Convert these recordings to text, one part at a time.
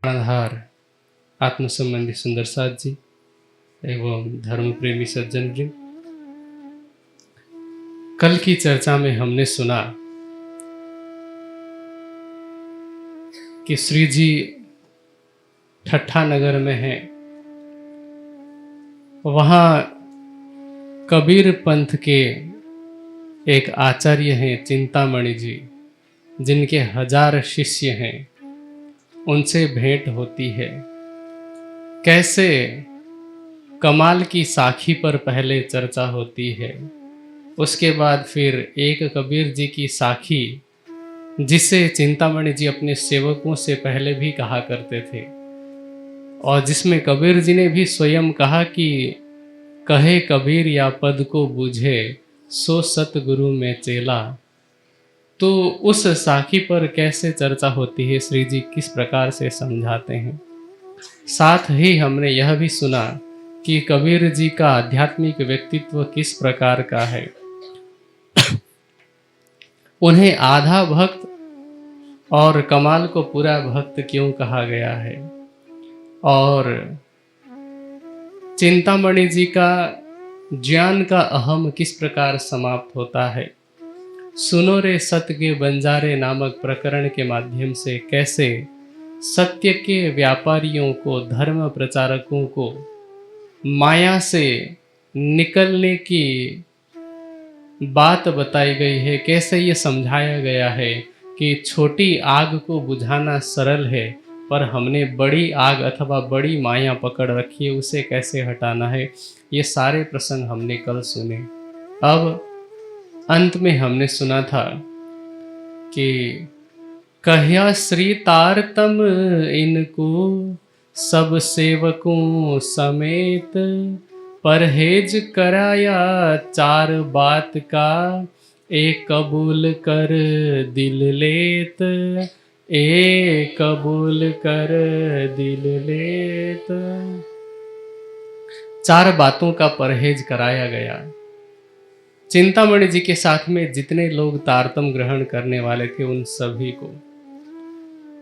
प्राणधार आत्म संबंधी सुंदर साथ जी एवं धर्म प्रेमी सज्जन वृंद, कल की चर्चा में हमने सुना कि श्री जी ठट्ठा नगर में हैं। वहाँ कबीर पंथ के एक आचार्य हैं चिंतामणि जी, जिनके 1000 शिष्य हैं। उनसे भेंट होती है। कैसे कमाल की साखी पर पहले चर्चा होती है, उसके बाद फिर एक कबीर जी की साखी, जिसे चिंतामणि जी अपने सेवकों से पहले भी कहा करते थे और जिसमें कबीर जी ने भी स्वयं कहा कि कहे कबीर या पद को बूझे सो सतगुरु में चेला। तो उस साखी पर कैसे चर्चा होती है, श्री जी किस प्रकार से समझाते हैं। साथ ही हमने यह भी सुना कि कबीर जी का आध्यात्मिक व्यक्तित्व किस प्रकार का है। उन्हें आधा भक्त और कमाल को पूरा भक्त क्यों कहा गया है, और चिंतामणि जी का ज्ञान का अहम किस प्रकार समाप्त होता है। सुनो रे सत्य के बंजारे नामक प्रकरण के माध्यम से कैसे सत्य के व्यापारियों को, धर्म प्रचारकों को माया से निकलने की बात बताई गई है। कैसे ये समझाया गया है कि छोटी आग को बुझाना सरल है, पर हमने बड़ी आग अथवा बड़ी माया पकड़ रखी है, उसे कैसे हटाना है। ये सारे प्रसंग हमने कल सुने। अब अंत में हमने सुना था कि कह्या श्री तारतम इनको सब सेवकों समेत, परहेज कराया 4 बात का, एक कबूल कर दिल लेत, एक कबूल कर दिल लेत। 4 बातों का परहेज कराया गया। चिंतामणि जी के साथ में जितने लोग तारतम ग्रहण करने वाले थे, उन सभी को,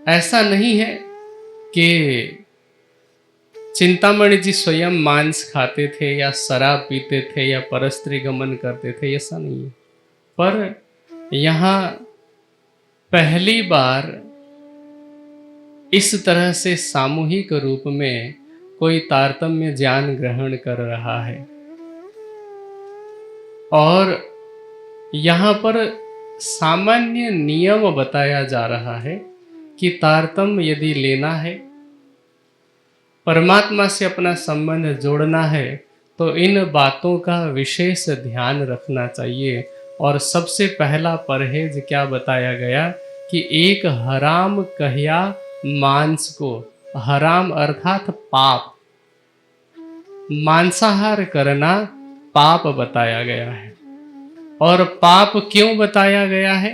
ऐसा नहीं है कि चिंतामणि जी स्वयं मांस खाते थे या शराब पीते थे या परस्त्री गमन करते थे, ऐसा नहीं है। पर यहाँ पहली बार इस तरह से सामूहिक रूप में कोई तारतम्य ज्ञान ग्रहण कर रहा है। और यहाँ पर सामान्य नियम बताया जा रहा है कि तारतम्य यदि लेना है, परमात्मा से अपना संबंध जोड़ना है, तो इन बातों का विशेष ध्यान रखना चाहिए। और सबसे पहला परहेज क्या बताया गया कि एक हराम कह्या मांस को, हराम अर्थात पाप, मांसाहार करना पाप बताया गया है। और पाप क्यों बताया गया है?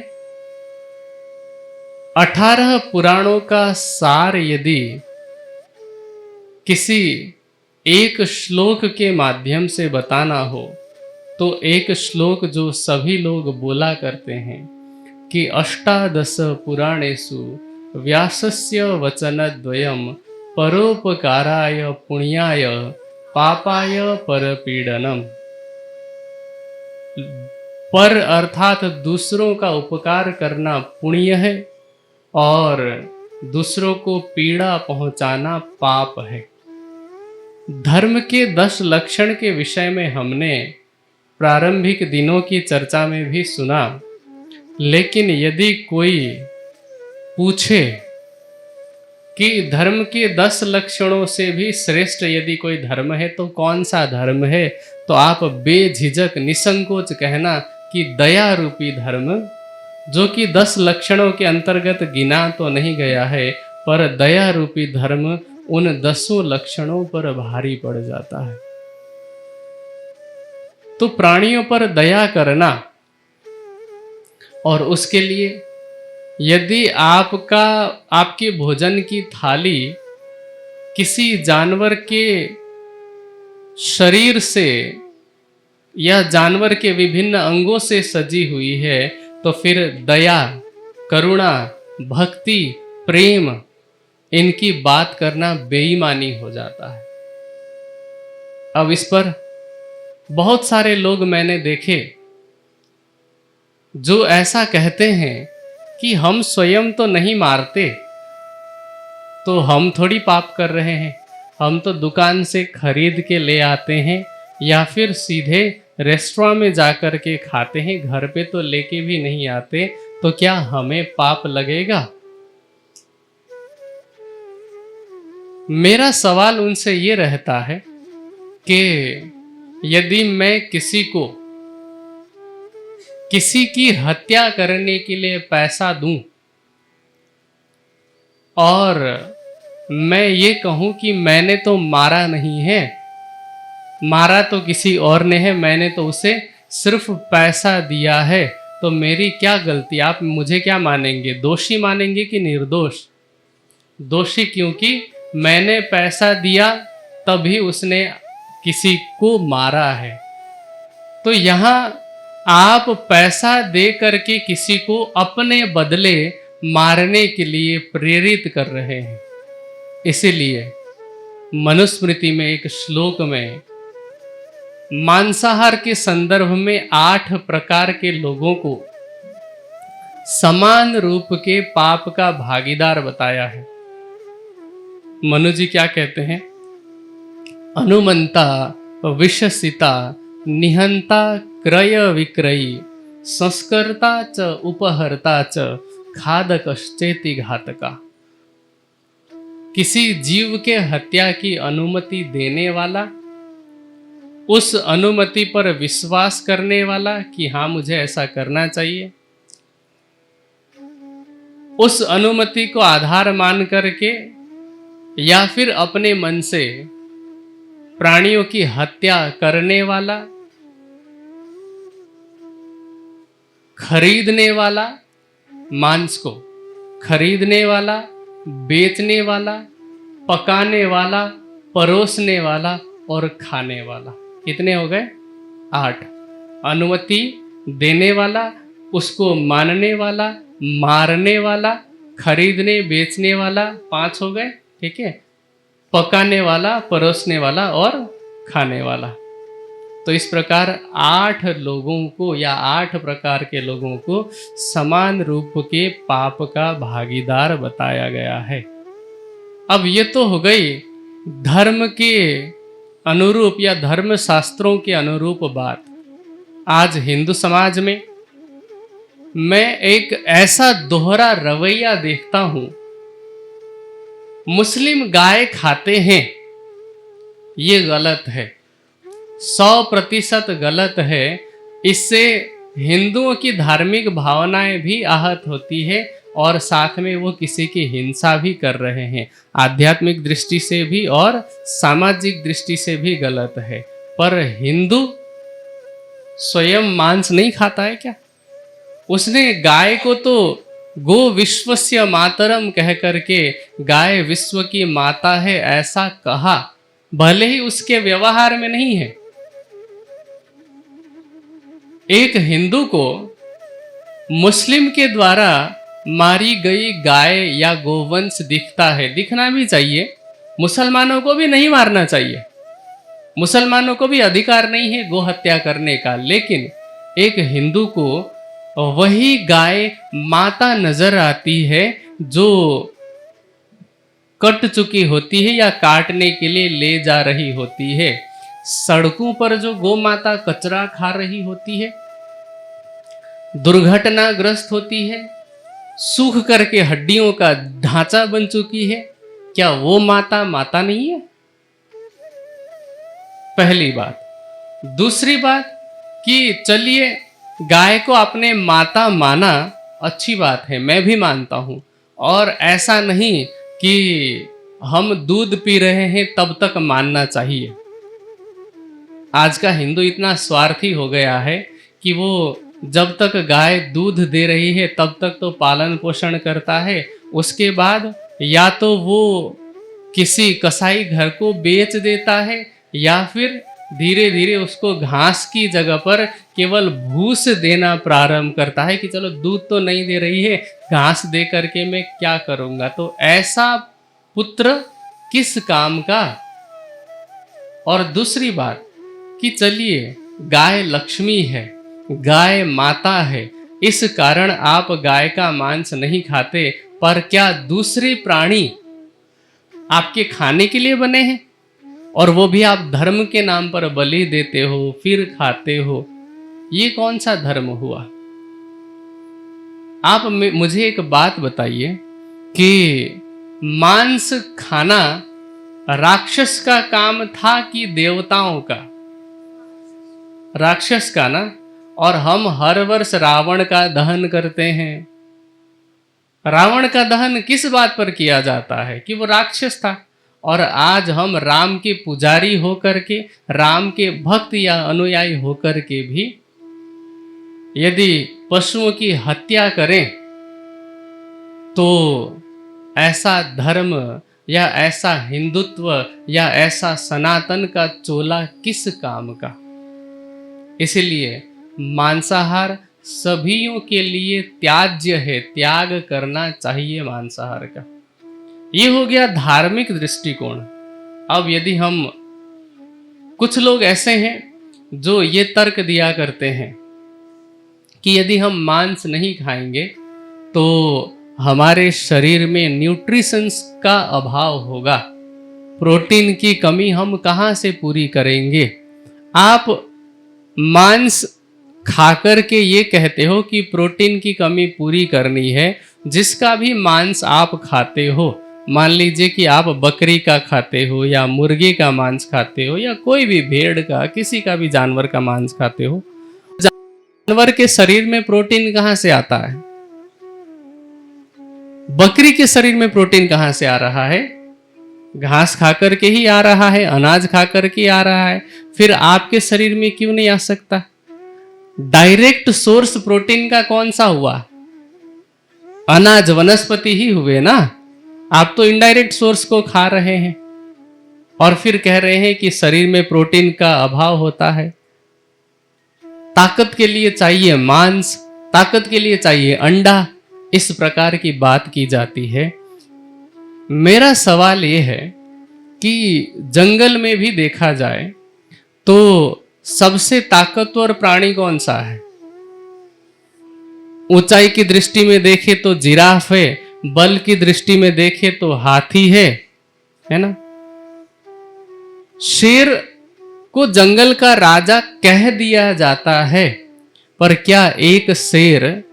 18 पुराणों का सार यदि किसी एक श्लोक के माध्यम से बताना हो, तो एक श्लोक जो सभी लोग बोला करते हैं कि 18 पुराणेषु व्यासस्य वचनद्वयम् परोपकाराय पुण्याय पापाय परपीडनम। पर अर्थात दूसरों का उपकार करना पुण्य है और दूसरों को पीड़ा पहुंचाना पाप है। धर्म के 10 लक्षण के विषय में हमने प्रारंभिक दिनों की चर्चा में भी सुना, लेकिन यदि कोई पूछे कि धर्म के 10 लक्षणों से भी श्रेष्ठ यदि कोई धर्म है तो कौन सा धर्म है, तो आप बेझिझक निसंकोच कहना कि दया रूपी धर्म, जो कि 10 लक्षणों के अंतर्गत गिना तो नहीं गया है, पर दया रूपी धर्म उन 10 लक्षणों पर भारी पड़ जाता है। तो प्राणियों पर दया करना, और उसके लिए यदि आपके भोजन की थाली किसी जानवर के शरीर से या जानवर के विभिन्न अंगों से सजी हुई है, तो फिर दया, करुणा, भक्ति, प्रेम इनकी बात करना बेईमानी हो जाता है। अब इस पर बहुत सारे लोग मैंने देखे जो ऐसा कहते हैं कि हम स्वयं तो नहीं मारते, तो हम थोड़ी पाप कर रहे हैं, हम तो दुकान से खरीद के ले आते हैं या फिर सीधे रेस्टोरेंट में जाकर के खाते हैं, घर पे तो लेके भी नहीं आते, तो क्या हमें पाप लगेगा? मेरा सवाल उनसे ये रहता है कि यदि मैं किसी को किसी की हत्या करने के लिए पैसा दूं और मैं ये कहूं कि मैंने तो मारा नहीं है, मारा तो किसी और ने है, मैंने तो उसे सिर्फ पैसा दिया है, तो मेरी क्या गलती? आप मुझे क्या मानेंगे, दोषी मानेंगे कि निर्दोष? दोषी, क्योंकि मैंने पैसा दिया तभी उसने किसी को मारा है। तो यहाँ आप पैसा दे करके किसी को अपने बदले मारने के लिए प्रेरित कर रहे हैं। इसीलिए मनुस्मृति में एक श्लोक में मांसाहार के संदर्भ में 8 प्रकार के लोगों को समान रूप के पाप का भागीदार बताया है। मनु जी क्या कहते हैं? अनुमंता, विषसिता, निहंता, क्रय विक्रयी, संस्कर्ता च उपहर्ता च, खादकश्चेति घातका। किसी जीव के हत्या की अनुमति देने वाला, उस अनुमति पर विश्वास करने वाला कि हाँ मुझे ऐसा करना चाहिए, उस अनुमति को आधार मान करके या फिर अपने मन से प्राणियों की हत्या करने वाला, खरीदने वाला, मांस को खरीदने वाला, बेचने वाला, पकाने वाला, परोसने वाला और खाने वाला। कितने हो गए? 8। अनुमति देने वाला, उसको मानने वाला, मारने वाला, खरीदने बेचने वाला 5 हो गए, ठीक है, पकाने वाला, परोसने वाला और खाने वाला। तो इस प्रकार 8 लोगों को या 8 प्रकार के लोगों को समान रूप के पाप का भागीदार बताया गया है। अब ये तो हो गई धर्म के अनुरूप या धर्म शास्त्रों के अनुरूप बात। आज हिंदू समाज में मैं एक ऐसा दोहरा रवैया देखता हूं। मुस्लिम गाय खाते हैं, ये गलत है, 100% गलत है। इससे हिंदुओं की धार्मिक भावनाएं भी आहत होती है और साथ में वो किसी की हिंसा भी कर रहे हैं। आध्यात्मिक दृष्टि से भी और सामाजिक दृष्टि से भी गलत है। पर हिंदू स्वयं मांस नहीं खाता है क्या? उसने गाय को तो गो विश्वस्य मातरम कह करके गाय विश्व की माता है ऐसा कहा, भले ही उसके व्यवहार में नहीं है। एक हिंदू को मुस्लिम के द्वारा मारी गई गाय या गोवंश दिखता है, दिखना भी चाहिए। मुसलमानों को भी नहीं मारना चाहिए, मुसलमानों को भी अधिकार नहीं है गो हत्या करने का। लेकिन एक हिंदू को वही गाय माता नजर आती है जो कट चुकी होती है या काटने के लिए ले जा रही होती है। सड़कों पर जो गौ माता कचरा खा रही होती है, दुर्घटनाग्रस्त होती है, सूख करके हड्डियों का ढांचा बन चुकी है, क्या वो माता माता नहीं है? पहली बात। दूसरी बात कि चलिए गाय को आपने माता माना, अच्छी बात है, मैं भी मानता हूं। और ऐसा नहीं कि हम दूध पी रहे हैं तब तक मानना चाहिए। आज का हिंदू इतना स्वार्थी हो गया है कि वो जब तक गाय दूध दे रही है तब तक तो पालन पोषण करता है, उसके बाद या तो वो किसी कसाई घर को बेच देता है या फिर धीरे धीरे उसको घास की जगह पर केवल भूस देना प्रारंभ करता है कि चलो दूध तो नहीं दे रही है, घास दे करके मैं क्या करूँगा। तो ऐसा पुत्र किस काम का। और दूसरी बात कि चलिए गाय लक्ष्मी है, गाय माता है, इस कारण आप गाय का मांस नहीं खाते, पर क्या दूसरे प्राणी आपके खाने के लिए बने हैं और वो भी आप धर्म के नाम पर बलि देते हो फिर खाते हो? ये कौन सा धर्म हुआ? आप मुझे एक बात बताइए कि मांस खाना राक्षस का काम था कि देवताओं का? राक्षस का ना। और हम हर वर्ष रावण का दहन करते हैं। रावण का दहन किस बात पर किया जाता है? कि वो राक्षस था। और आज हम राम के पुजारी होकर के, राम के भक्त या अनुयायी होकर के भी यदि पशुओं की हत्या करें तो ऐसा धर्म या ऐसा हिंदुत्व या ऐसा सनातन का चोला किस काम का? इसलिए मांसाहार सभीयों के लिए त्याज्य है, त्याग करना चाहिए मांसाहार का। ये हो गया धार्मिक दृष्टिकोण। अब यदि हम, कुछ लोग ऐसे हैं जो ये तर्क दिया करते हैं कि यदि हम मांस नहीं खाएंगे तो हमारे शरीर में न्यूट्रिशंस का अभाव होगा, प्रोटीन की कमी हम कहाँ से पूरी करेंगे। आप मांस खाकर के ये कहते हो कि प्रोटीन की कमी पूरी करनी है, जिसका भी मांस आप खाते हो, मान लीजिए कि आप बकरी का खाते हो या मुर्गी का मांस खाते हो या कोई भी भेड़ का, किसी का भी जानवर का मांस खाते हो, जानवर के शरीर में प्रोटीन कहाँ से आता है? बकरी के शरीर में प्रोटीन कहाँ से आ रहा है? घास खाकर के ही आ रहा है, अनाज खाकर के आ रहा है। फिर आपके शरीर में क्यों नहीं आ सकता? डायरेक्ट सोर्स प्रोटीन का कौन सा हुआ? अनाज, वनस्पति ही हुए ना। आप तो इनडायरेक्ट सोर्स को खा रहे हैं और फिर कह रहे हैं कि शरीर में प्रोटीन का अभाव होता है। ताकत के लिए चाहिए मांस, ताकत के लिए चाहिए अंडा, इस प्रकार की बात की जाती है। मेरा सवाल यह है कि जंगल में भी देखा जाए तो सबसे ताकतवर प्राणी कौन सा है? ऊंचाई की दृष्टि में देखे तो जिराफ है, बल की दृष्टि में देखे तो हाथी है ना। शेर को जंगल का राजा कह दिया जाता है, पर क्या एक शेर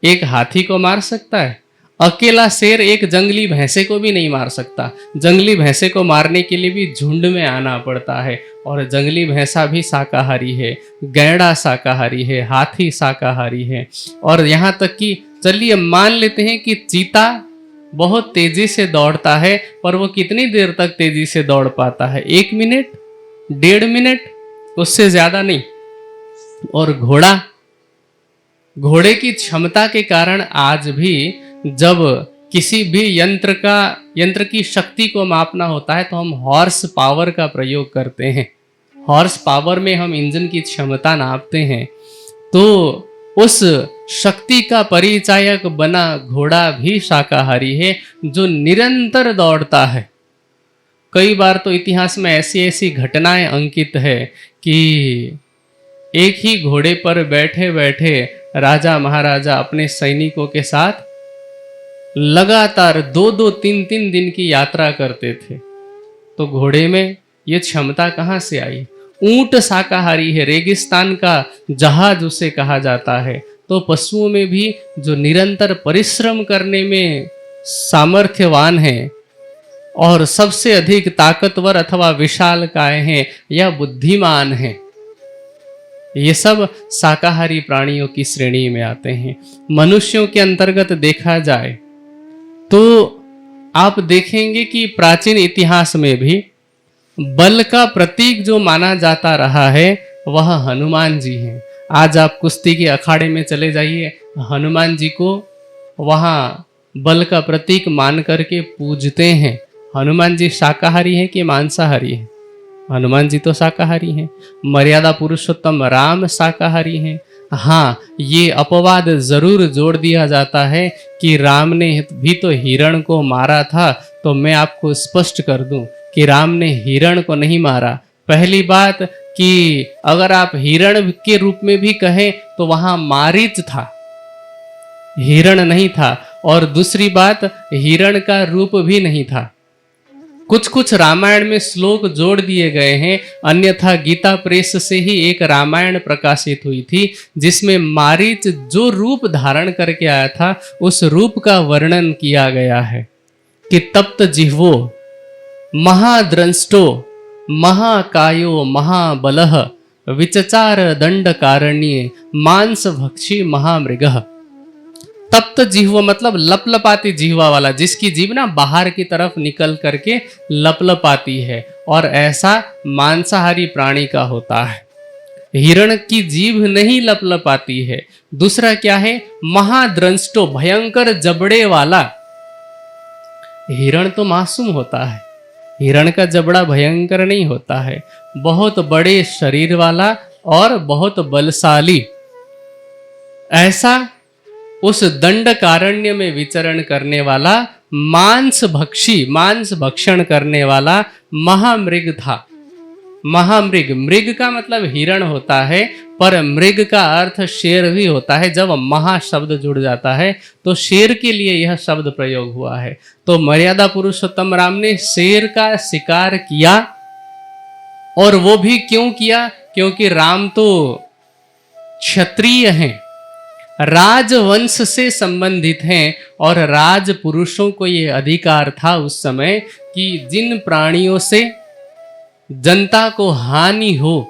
एक हाथी को मार सकता है? अकेला शेर एक जंगली भैंसे को भी नहीं मार सकता। जंगली भैंसे को मारने के लिए भी झुंड में आना पड़ता है, और जंगली भैंसा भी शाकाहारी है, गैंडा शाकाहारी है, हाथी शाकाहारी है। और यहाँ तक कि चलिए मान लेते हैं कि चीता बहुत तेजी से दौड़ता है, पर वो कितनी देर तक तेजी से दौड़ पाता है? 1 मिनट, 1.5 मिनट, उससे ज्यादा नहीं। और घोड़े की क्षमता के कारण आज भी जब किसी भी यंत्र की शक्ति को मापना होता है तो हम हॉर्स पावर का प्रयोग करते हैं। हॉर्स पावर में हम इंजन की क्षमता नापते हैं। तो उस शक्ति का परिचायक बना घोड़ा भी शाकाहारी है, जो निरंतर दौड़ता है। कई बार तो इतिहास में ऐसी ऐसी घटनाएं अंकित है कि एक ही घोड़े पर बैठे बैठे राजा महाराजा अपने सैनिकों के साथ लगातार 2-2, 3-3 दिन की यात्रा करते थे। तो घोड़े में ये क्षमता कहाँ से आई? ऊंट शाकाहारी है, रेगिस्तान का जहाज उसे कहा जाता है। तो पशुओं में भी जो निरंतर परिश्रम करने में सामर्थ्यवान है और सबसे अधिक ताकतवर अथवा विशालकाय हैं या बुद्धिमान हैं, ये सब शाकाहारी प्राणियों की श्रेणी में आते हैं। मनुष्यों के अंतर्गत देखा जाए तो आप देखेंगे कि प्राचीन इतिहास में भी बल का प्रतीक जो माना जाता रहा है वह हनुमान जी हैं। आज आप कुश्ती के अखाड़े में चले जाइए, हनुमान जी को वहाँ बल का प्रतीक मान करके पूजते हैं। हनुमान जी शाकाहारी हैं कि मांसाहारी हैं? हनुमान जी तो शाकाहारी हैं। मर्यादा पुरुषोत्तम राम शाकाहारी हैं। हाँ, ये अपवाद जरूर जोड़ दिया जाता है कि राम ने भी तो हिरण को मारा था। तो मैं आपको स्पष्ट कर दूं कि राम ने हिरण को नहीं मारा। पहली बात कि अगर आप हिरण के रूप में भी कहें तो वहां मारीच था, हिरण नहीं था। और दूसरी बात, हिरण का रूप भी नहीं था। कुछ कुछ रामायण में श्लोक जोड़ दिए गए हैं, अन्यथा गीता प्रेस से ही एक रामायण प्रकाशित हुई थी जिसमें मारीच जो रूप धारण करके आया था उस रूप का वर्णन किया गया है कि तप्त जिह्वो महाद्रंष्टो महाकायो महाबलः विचचार दंड कारण्ये मांस भक्षी महामृगः। तप्त जिह्वा मतलब लपलपाती जिह्वा वाला, जिसकी जीभ ना बाहर की तरफ निकल करके लपलपाती है, और ऐसा मांसाहारी प्राणी का होता है। हिरण की जीभ नहीं लपलपाती है। दूसरा क्या है, महाद्रंष्टो भयंकर जबड़े वाला। हिरण तो मासूम होता है, हिरण का जबड़ा भयंकर नहीं होता है। बहुत बड़े शरीर वाला और बहुत बलशाली, ऐसा उस दंड कारण्य में विचरण करने वाला मांस भक्षी, मांस भक्षण करने वाला महामृग था। महामृग, मृग का मतलब हिरण होता है, पर मृग का अर्थ शेर भी होता है। जब महा शब्द जुड़ जाता है तो शेर के लिए यह शब्द प्रयोग हुआ है। तो मर्यादा पुरुषोत्तम राम ने शेर का शिकार किया, और वो भी क्यों किया, क्योंकि राम तो क्षत्रिय हैं, राजवंश से संबंधित हैं, और राज पुरुषों को ये अधिकार था उस समय कि जिन प्राणियों से जनता को हानि हो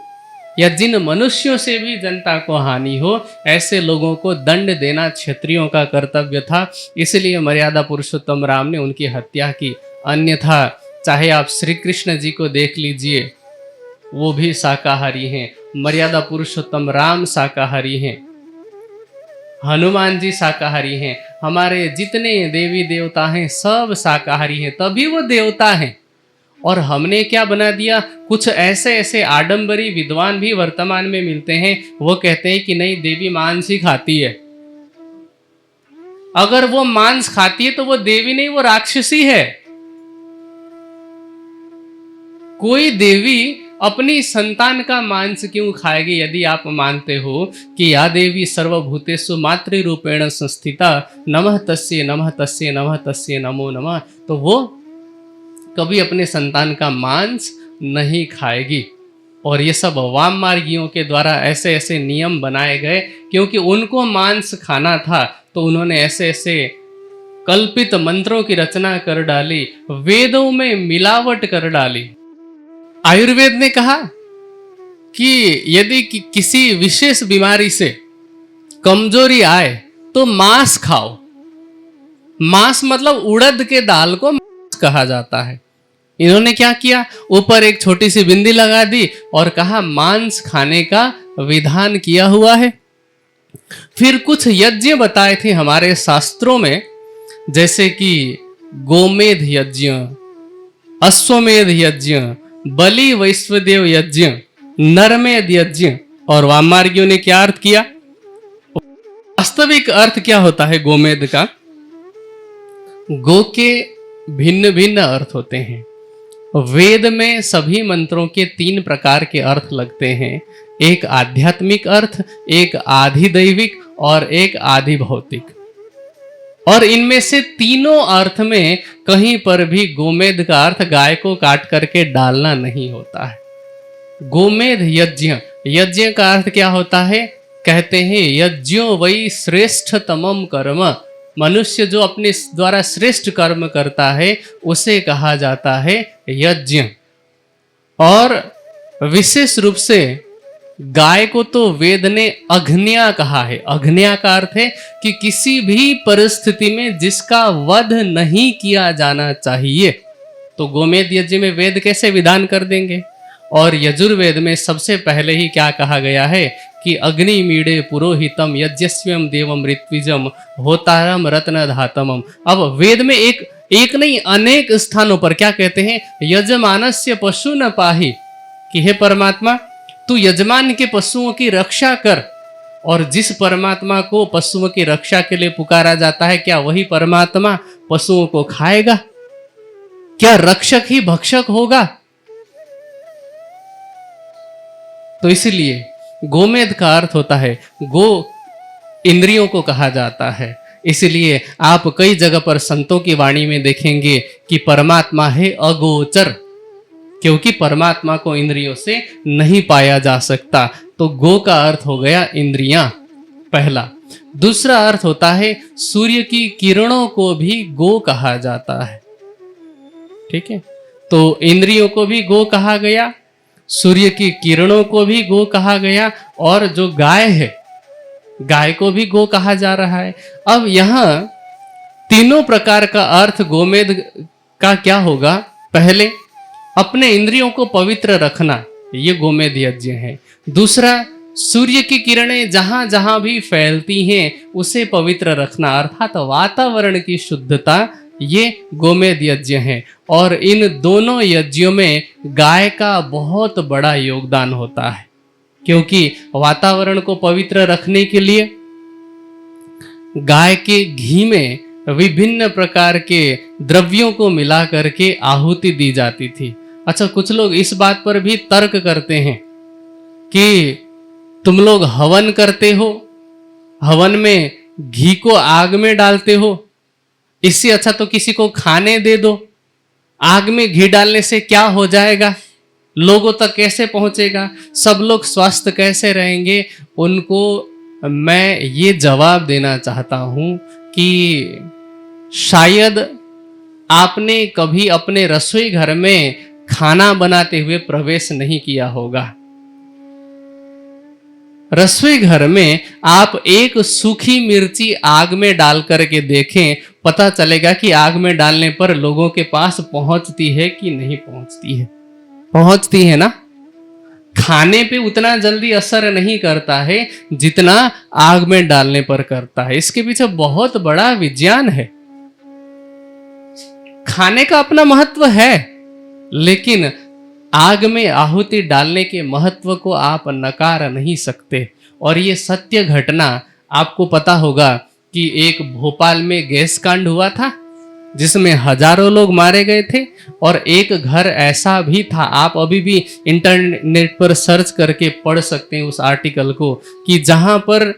या जिन मनुष्यों से भी जनता को हानि हो, ऐसे लोगों को दंड देना क्षत्रियों का कर्तव्य था। इसलिए मर्यादा पुरुषोत्तम राम ने उनकी हत्या की। अन्यथा चाहे आप श्री कृष्ण जी को देख लीजिए, वो भी शाकाहारी हैं, मर्यादा पुरुषोत्तम राम शाकाहारी हैं, हनुमान जी शाकाहारी हैं, हमारे जितने देवी देवता हैं सब शाकाहारी हैं, तभी वो देवता हैं। और हमने क्या बना दिया, कुछ ऐसे ऐसे आडंबरी विद्वान भी वर्तमान में मिलते हैं, वो कहते हैं कि नहीं देवी मांस ही खाती है। अगर वो मांस खाती है तो वो देवी नहीं, वो राक्षसी है। कोई देवी अपनी संतान का मांस क्यों खाएगी? यदि आप मानते हो कि या देवी सर्वभूतेषु मातृरूपेण संस्थिता नमः तस्यै नमः तस्यै नमः तस्यै नमो नमः, तो वो कभी अपने संतान का मांस नहीं खाएगी। और ये सब वाम मार्गियों के द्वारा ऐसे ऐसे नियम बनाए गए, क्योंकि उनको मांस खाना था तो उन्होंने ऐसे ऐसे कल्पित मंत्रों की रचना कर डाली, वेदों में मिलावट कर डाली। आयुर्वेद ने कहा कि यदि किसी विशेष बीमारी से कमजोरी आए तो मांस खाओ। मांस मतलब उड़द के दाल को मांस कहा जाता है। इन्होंने क्या किया, ऊपर एक छोटी सी बिंदी लगा दी और कहा मांस खाने का विधान किया हुआ है। फिर कुछ यज्ञ बताए थे हमारे शास्त्रों में, जैसे कि गोमेध यज्ञ, अश्वमेध यज्ञ, बलि वैश्वदेव यज्ञ, नरमेध यज्ञ। और वामार्गियों ने क्या अर्थ किया? वास्तविक अर्थ क्या होता है गोमेध का? गो के भिन्न भिन्न अर्थ होते हैं। वेद में सभी मंत्रों के 3 प्रकार के अर्थ लगते हैं, एक आध्यात्मिक अर्थ, एक आधिदैविक और एक आधि भौतिक। और इनमें से तीनों अर्थ में कहीं पर भी गोमेध का अर्थ गाय को काट करके डालना नहीं होता है। गोमेध यज्ञ, यज्ञ का अर्थ क्या होता है? कहते हैं यज्ञो वै श्रेष्ठतमम कर्म, मनुष्य जो अपने द्वारा श्रेष्ठ कर्म करता है उसे कहा जाता है यज्ञ। और विशेष रूप से गाय को तो वेद ने अग्न्या कहा है। अग्न्या का अर्थ है कि किसी भी परिस्थिति में जिसका वध नहीं किया जाना चाहिए। तो गोमेध यज्ञ में वेद कैसे विधान कर देंगे? और यजुर्वेद में सबसे पहले ही क्या कहा गया है कि अग्नि मीडे पुरोहितम यज्ञस्वयं देवम ऋत्विजम होतारम रत्न धातमम। अब वेद में एक नहीं अनेक स्थानों पर क्या कहते हैं, यजमानस्य पशु न पाहि, कि हे परमात्मा तू यजमान के पशुओं की रक्षा कर। और जिस परमात्मा को पशुओं की रक्षा के लिए पुकारा जाता है, क्या वही परमात्मा पशुओं को खाएगा? क्या रक्षक ही भक्षक होगा? तो इसलिए गोमेध का अर्थ होता है, गो इंद्रियों को कहा जाता है। इसलिए आप कई जगह पर संतों की वाणी में देखेंगे कि परमात्मा है अगोचर, क्योंकि परमात्मा को इंद्रियों से नहीं पाया जा सकता। तो गो का अर्थ हो गया इंद्रियां, पहला। दूसरा अर्थ होता है सूर्य की किरणों को भी गो कहा जाता है। ठीक है, तो इंद्रियों को भी गो कहा गया, सूर्य की किरणों को भी गो कहा गया, और जो गाय है, गाय को भी गो कहा जा रहा है। अब यहां तीनों प्रकार का अर्थ गोमेध का क्या होगा? पहले, अपने इंद्रियों को पवित्र रखना, ये गोमेध यज्ञ है। दूसरा, सूर्य की किरणें जहां जहां भी फैलती हैं उसे पवित्र रखना, अर्थात वातावरण की शुद्धता, ये गोमेध यज्ञ है। और इन दोनों यज्ञों में गाय का बहुत बड़ा योगदान होता है, क्योंकि वातावरण को पवित्र रखने के लिए गाय के घी में विभिन्न प्रकार के द्रव्यों को मिला करके आहुति दी जाती थी। अच्छा, कुछ लोग इस बात पर भी तर्क करते हैं कि तुम लोग हवन करते हो, हवन में घी को आग में डालते हो, इससे अच्छा तो किसी को खाने दे दो। आग में घी डालने से क्या हो जाएगा? लोगों तक कैसे पहुंचेगा? सब लोग स्वस्थ कैसे रहेंगे? उनको मैं ये जवाब देना चाहता हूं कि शायद आपने कभी अपने रसोई घर में खाना बनाते हुए प्रवेश नहीं किया होगा। रसोई घर में आप एक सूखी मिर्ची आग में डाल करके देखें, पता चलेगा कि आग में डालने पर लोगों के पास पहुंचती है कि नहीं पहुंचती है। पहुंचती है ना। खाने पे उतना जल्दी असर नहीं करता है जितना आग में डालने पर करता है। इसके पीछे बहुत बड़ा विज्ञान है। खाने का अपना महत्व है, लेकिन आग में आहुति डालने के महत्व को आप नकार नहीं सकते। और ये सत्य घटना आपको पता होगा कि एक भोपाल में गैस कांड हुआ था जिसमें हजारों लोग मारे गए थे। और एक घर ऐसा भी था, आप अभी भी इंटरनेट पर सर्च करके पढ़ सकते हैं उस आर्टिकल को, कि जहां पर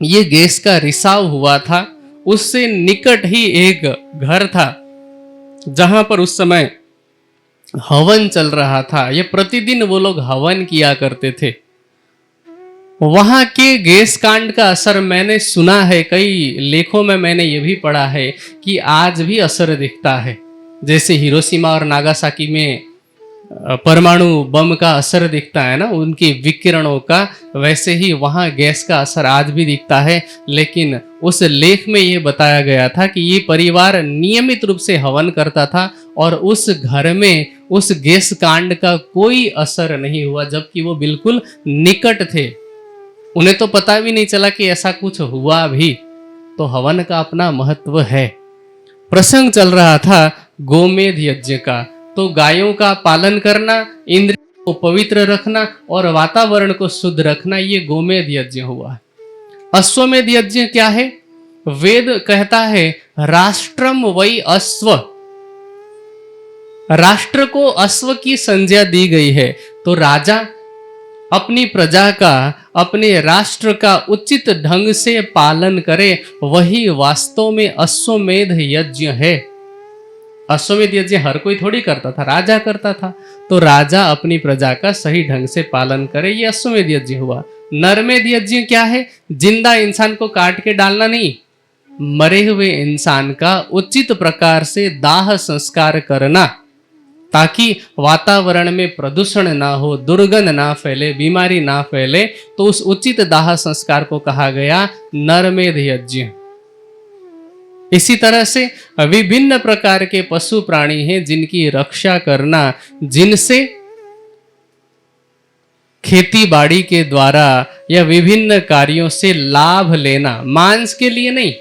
ये गैस का रिसाव हुआ था उससे निकट ही एक घर था जहां पर उस समय हवन चल रहा था। ये प्रतिदिन वो लोग हवन किया करते थे। वहां के गैस कांड का असर मैंने सुना है, कई लेखों में मैंने ये भी पढ़ा है कि आज भी असर दिखता है। जैसे हिरोशिमा और नागासाकी में परमाणु बम का असर दिखता है ना, उनकी विकिरणों का, वैसे ही वहां गैस का असर आज भी दिखता है। लेकिन उस लेख में ये बताया गया था कि ये परिवार नियमित रूप से हवन करता था और उस घर में उस गैस कांड का कोई असर नहीं हुआ, जबकि वो बिल्कुल निकट थे। उन्हें तो पता भी नहीं चला कि ऐसा कुछ हुआ भी। तो हवन का अपना महत्व है। प्रसंग चल रहा था गोमेध यज्ञ का, तो गायों का पालन करना, इंद्रियों को पवित्र रखना और वातावरण को शुद्ध रखना, ये गोमेध यज्ञ हुआ। अश्वमेध यज्ञ क्या है? वेद कहता है राष्ट्रम वै अश्व, राष्ट्र को अश्व की संज्ञा दी गई है। तो राजा अपनी प्रजा का, अपने राष्ट्र का उचित ढंग से पालन करे, वही वास्तव में अश्वमेध यज्ञ है। अश्वमेध यज्ञ हर कोई थोड़ी करता था, राजा करता था। तो राजा अपनी प्रजा का सही ढंग से पालन करे, ये अश्वमेध यज्ञ हुआ। नरमेध यज्ञ क्या है? जिंदा इंसान को काट के डालना नहीं, मरे हुए इंसान का उचित प्रकार से दाह संस्कार करना, ताकि वातावरण में प्रदूषण ना हो, दुर्गंध ना फैले, बीमारी ना फैले। तो उस उचित दाह संस्कार को कहा गया नरमेध यज्ञ। इसी तरह से विभिन्न प्रकार के पशु प्राणी हैं जिनकी रक्षा करना, जिनसे खेती बाड़ी के द्वारा या विभिन्न कार्यों से लाभ लेना, मांस के लिए नहीं,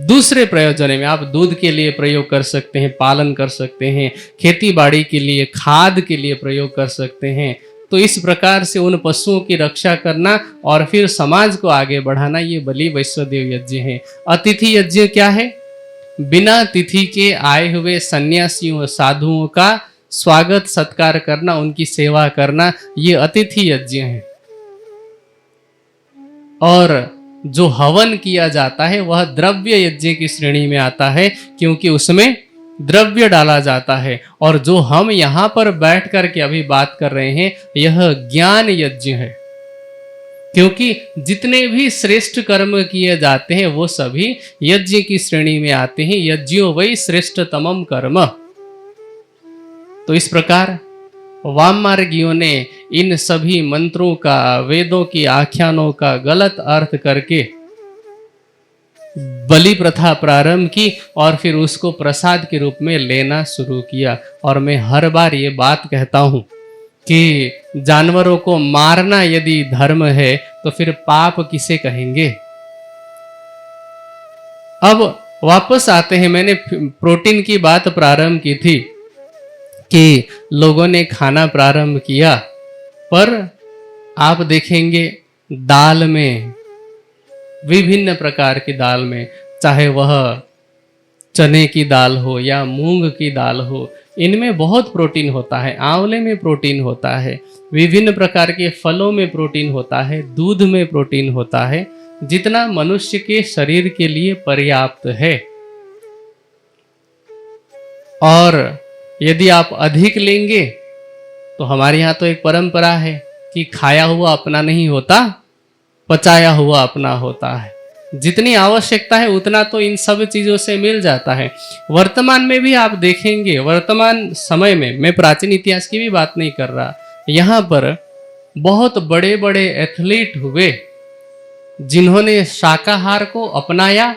दूसरे प्रयोजन में। आप दूध के लिए प्रयोग कर सकते हैं, पालन कर सकते हैं, खेती बाड़ी के लिए, खाद के लिए प्रयोग कर सकते हैं। तो इस प्रकार से उन पशुओं की रक्षा करना और फिर समाज को आगे बढ़ाना, ये बलि वैश्वदेव यज्ञ है। अतिथि यज्ञ क्या है? बिना तिथि के आए हुए सन्यासियों साधुओं का स्वागत सत्कार करना, उनकी सेवा करना, ये अतिथि यज्ञ है। और जो हवन किया जाता है वह द्रव्य यज्ञ की श्रेणी में आता है, क्योंकि उसमें द्रव्य डाला जाता है। और जो हम यहाँ पर बैठ कर के अभी बात कर रहे हैं, यह ज्ञान यज्ञ है, क्योंकि जितने भी श्रेष्ठ कर्म किए जाते हैं वो सभी यज्ञ की श्रेणी में आते हैं। यज्ञो वै श्रेष्ठतमम कर्म। तो इस प्रकार वाम मार्गियों ने इन सभी मंत्रों का, वेदों की आख्यानों का गलत अर्थ करके बलि प्रथा प्रारंभ की और फिर उसको प्रसाद के रूप में लेना शुरू किया। और मैं हर बार ये बात कहता हूं कि जानवरों को मारना यदि धर्म है तो फिर पाप किसे कहेंगे। अब वापस आते हैं, मैंने प्रोटीन की बात प्रारंभ की थी कि लोगों ने खाना प्रारंभ किया, पर आप देखेंगे दाल में, विभिन्न प्रकार की दाल में, चाहे वह चने की दाल हो या मूंग की दाल हो, इनमें बहुत प्रोटीन होता है। आंवले में प्रोटीन होता है, विभिन्न प्रकार के फलों में प्रोटीन होता है, दूध में प्रोटीन होता है, जितना मनुष्य के शरीर के लिए पर्याप्त है। और यदि आप अधिक लेंगे तो हमारे यहाँ तो एक परंपरा है कि खाया हुआ अपना नहीं होता, पचाया हुआ अपना होता है। जितनी आवश्यकता है उतना तो इन सब चीजों से मिल जाता है। वर्तमान में भी आप देखेंगे, वर्तमान समय में, मैं प्राचीन इतिहास की भी बात नहीं कर रहा, यहाँ पर बहुत बड़े बड़े एथलीट हुए जिन्होंने शाकाहार को अपनाया